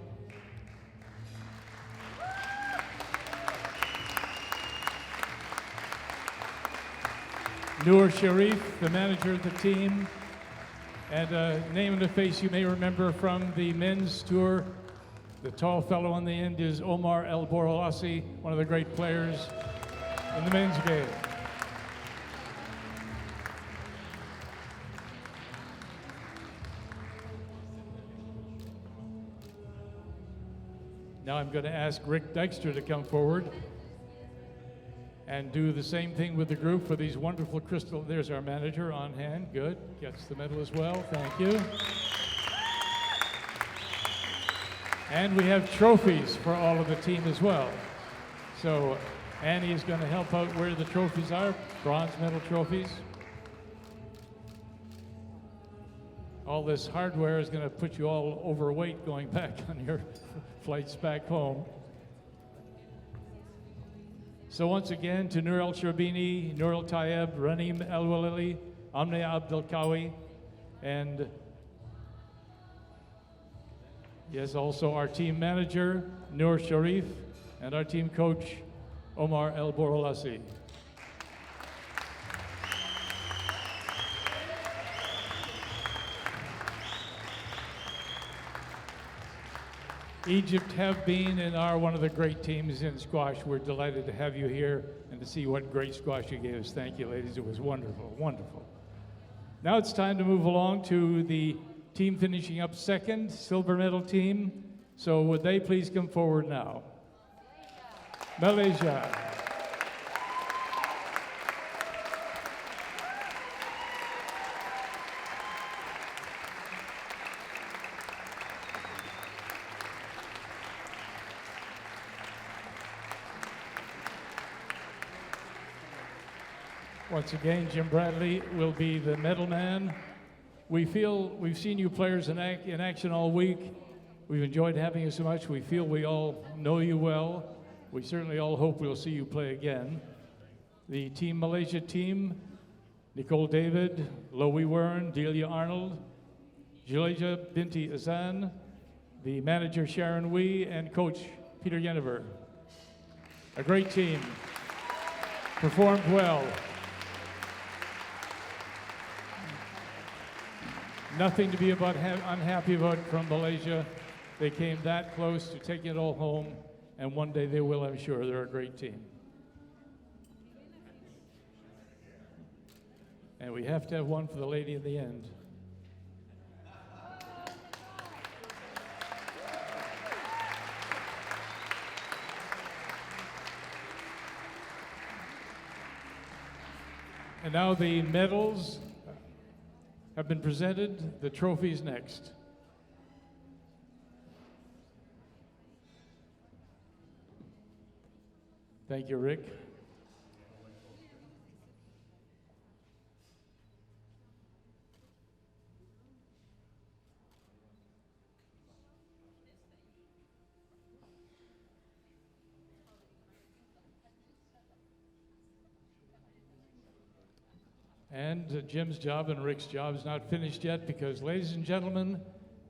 Noor Sharif, the manager of the team, and a name and a face you may remember from the men's tour. The tall fellow on the end is Omar El Borolasi, one of the great players in the men's game. Now I'm going to ask Rick Dykstra to come forward and do the same thing with the group for these wonderful crystal. There's our manager on hand. Good. Gets the medal as well. Thank you. And we have trophies for all of the team as well. So Annie is going to help out where the trophies are, bronze medal trophies. All this hardware is going to put you all overweight going back on your flights back home. So once again, to Noor El Sherbini, Noor El Tayeb, Ranim El Walili, Amne Abdel Kawi, and yes, also our team manager, Noor Sharif, and our team coach, Omar El Borolasi. Egypt have been and are one of the great teams in squash. We're delighted to have you here and to see what great squash you gave us. Thank you, ladies. It was wonderful, wonderful. Now it's time to move along to the team finishing up second, silver medal team. So would they please come forward now? Malaysia. Once again, Jim Bradley will be the medal man. We feel we've seen you players in action all week. We've enjoyed having you so much. We feel we all know you well. We certainly all hope we'll see you play again. The Team Malaysia team, Nicole David, Loie Wern, Delia Arnold, Juleja Binti Azan, the manager Sharon Wee, and coach Peter Yenever. A great team, performed well. Nothing to be unhappy about from Malaysia. They came that close to taking it all home, and one day they will, I'm sure. They're a great team. And we have to have one for the lady in the end. And now the medals have been presented. The trophies next. Thank you, Rick. And Jim's job and Rick's job is not finished yet because, ladies and gentlemen,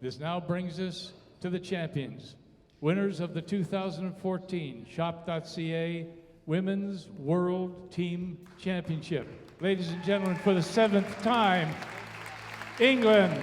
this now brings us to the champions. Winners of the 2014 Shop.ca Women's World Team Championship. Ladies and gentlemen, for the 7th time, England.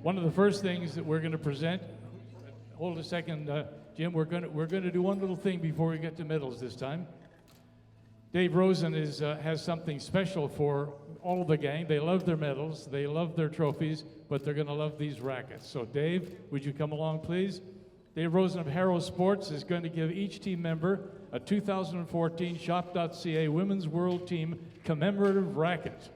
One of the first things that we're going to present, hold a second, Jim, we're going to do one little thing before we get to medals this time. Dave Rosen has something special for all of the gang. They love their medals, they love their trophies, but they're going to love these rackets. So Dave, would you come along, please? Dave Rosen of Harrow Sports is going to give each team member a 2014 Shop.ca Women's World Team commemorative racket.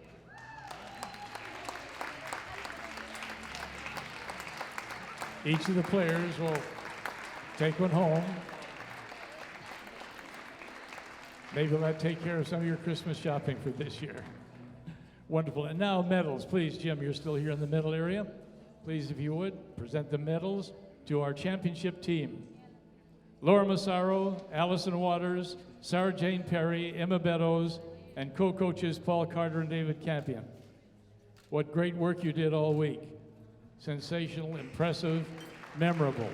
Each of the players will take one home. Maybe that'll take care of some of your Christmas shopping for this year. Wonderful. And now medals. Please, Jim, you're still here in the medal area. Please, if you would, present the medals to our championship team. Laura Massaro, Alison Waters, Sarah Jane Perry, Emma Beddoes, and co-coaches Paul Carter and David Campion. What great work you did all week. Sensational, impressive, memorable.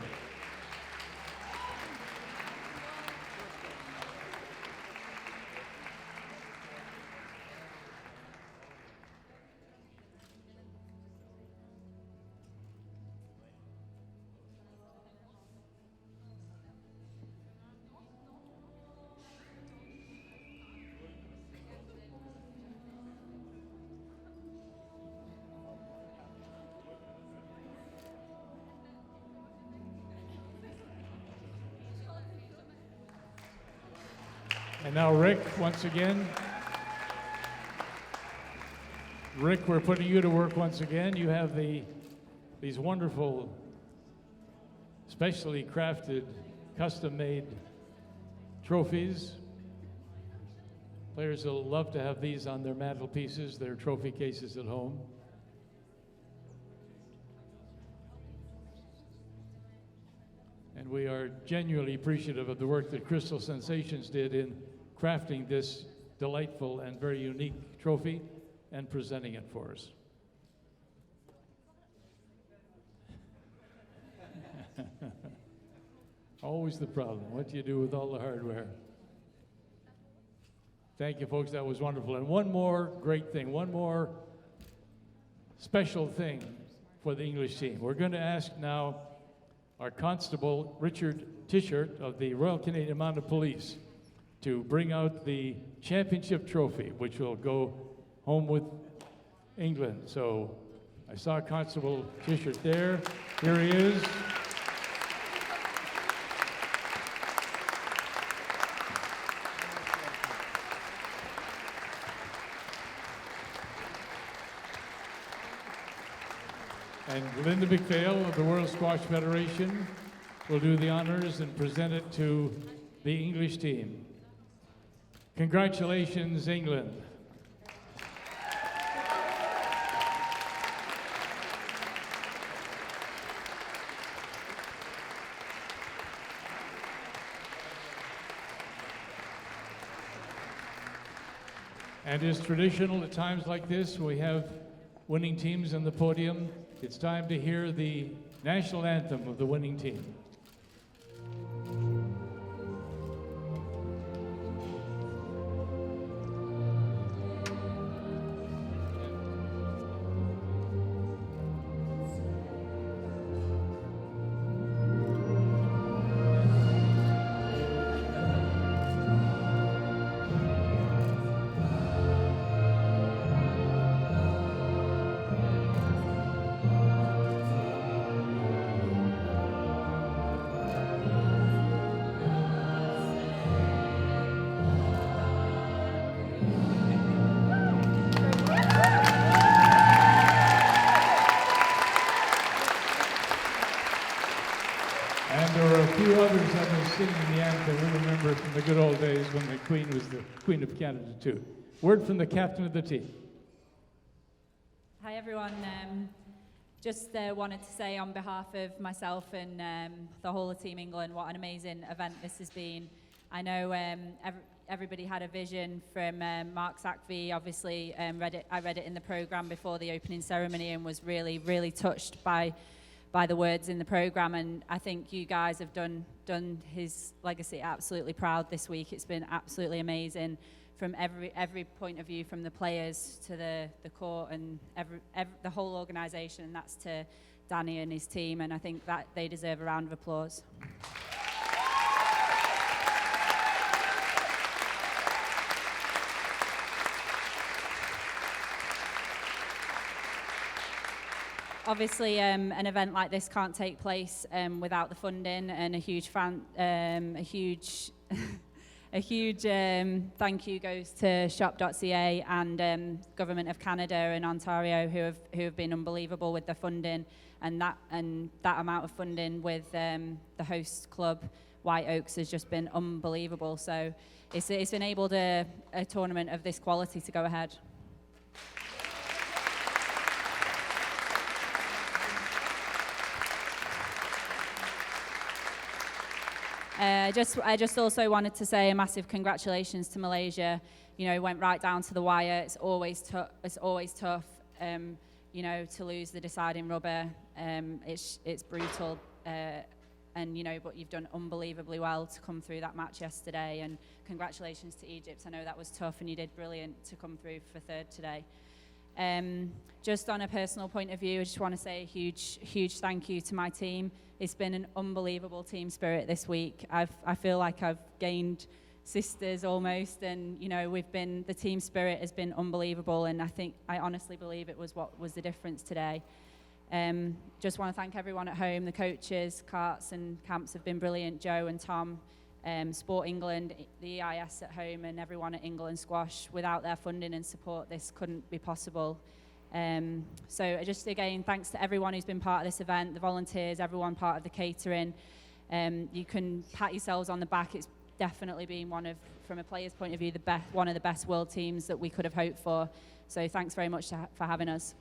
And now Rick, once again. Rick, we're putting you to work once again. You have these wonderful, specially crafted, custom-made trophies. Players will love to have these on their mantelpieces, their trophy cases at home. And we are genuinely appreciative of the work that Crystal Sensations did in crafting this delightful and very unique trophy and presenting it for us. Always the problem. What do you do with all the hardware? Thank you, folks. That was wonderful. And one more great thing, one more special thing for the English team. We're going to ask now our Constable Richard Tishert of the Royal Canadian Mounted Police to bring out the championship trophy, which will go home with England. So I saw Constable Tishert there. Here he is. And Linda McPhail of the World Squash Federation will do the honors and present it to the English team. Congratulations, England. And as traditional at times like this, we have winning teams on the podium. It's time to hear the national anthem of the winning team. the good old days when the Queen was the Queen of Canada too. Word from the captain of the team. Hi everyone. Just wanted to say on behalf of myself and the whole of Team England, what an amazing event this has been. I know everybody had a vision from Mark Sackvey. Obviously, I read it in the programme before the opening ceremony and was really, really touched by the words in the programme. And I think you guys have done his legacy absolutely proud this week. It's been absolutely amazing from every point of view, from the players to the court and the whole organisation, and that's to Danny and his team, and I think that they deserve a round of applause. Obviously, an event like this can't take place without the funding, and a huge a huge thank you goes to shop.ca and Government of Canada and Ontario who have been unbelievable with the funding, and that amount of funding with the host club White Oaks has just been unbelievable. So it's enabled a tournament of this quality to go ahead. I just also wanted to say a massive congratulations to Malaysia. You know, it went right down to the wire. It's always tough. You know, to lose the deciding rubber. It's brutal. And you know, but you've done unbelievably well to come through that match yesterday. And congratulations to Egypt. I know that was tough, and you did brilliant to come through for third today. Just on a personal point of view, I just want to say a huge thank you to my team. It's been an unbelievable team spirit this week. I feel like I've gained sisters almost, and you know, the team spirit has been unbelievable, and I honestly believe it was what was the difference today. Just want to thank everyone at home, the coaches, carts and camps have been brilliant, Joe and Tom, Sport England, the EIS at home, and everyone at England Squash. Without their funding and support, this couldn't be possible. So just again, thanks to everyone who's been part of this event, the volunteers, everyone part of the catering. You can pat yourselves on the back. It's definitely been from a player's point of view, one of the best world teams that we could have hoped for. So thanks very much for having us.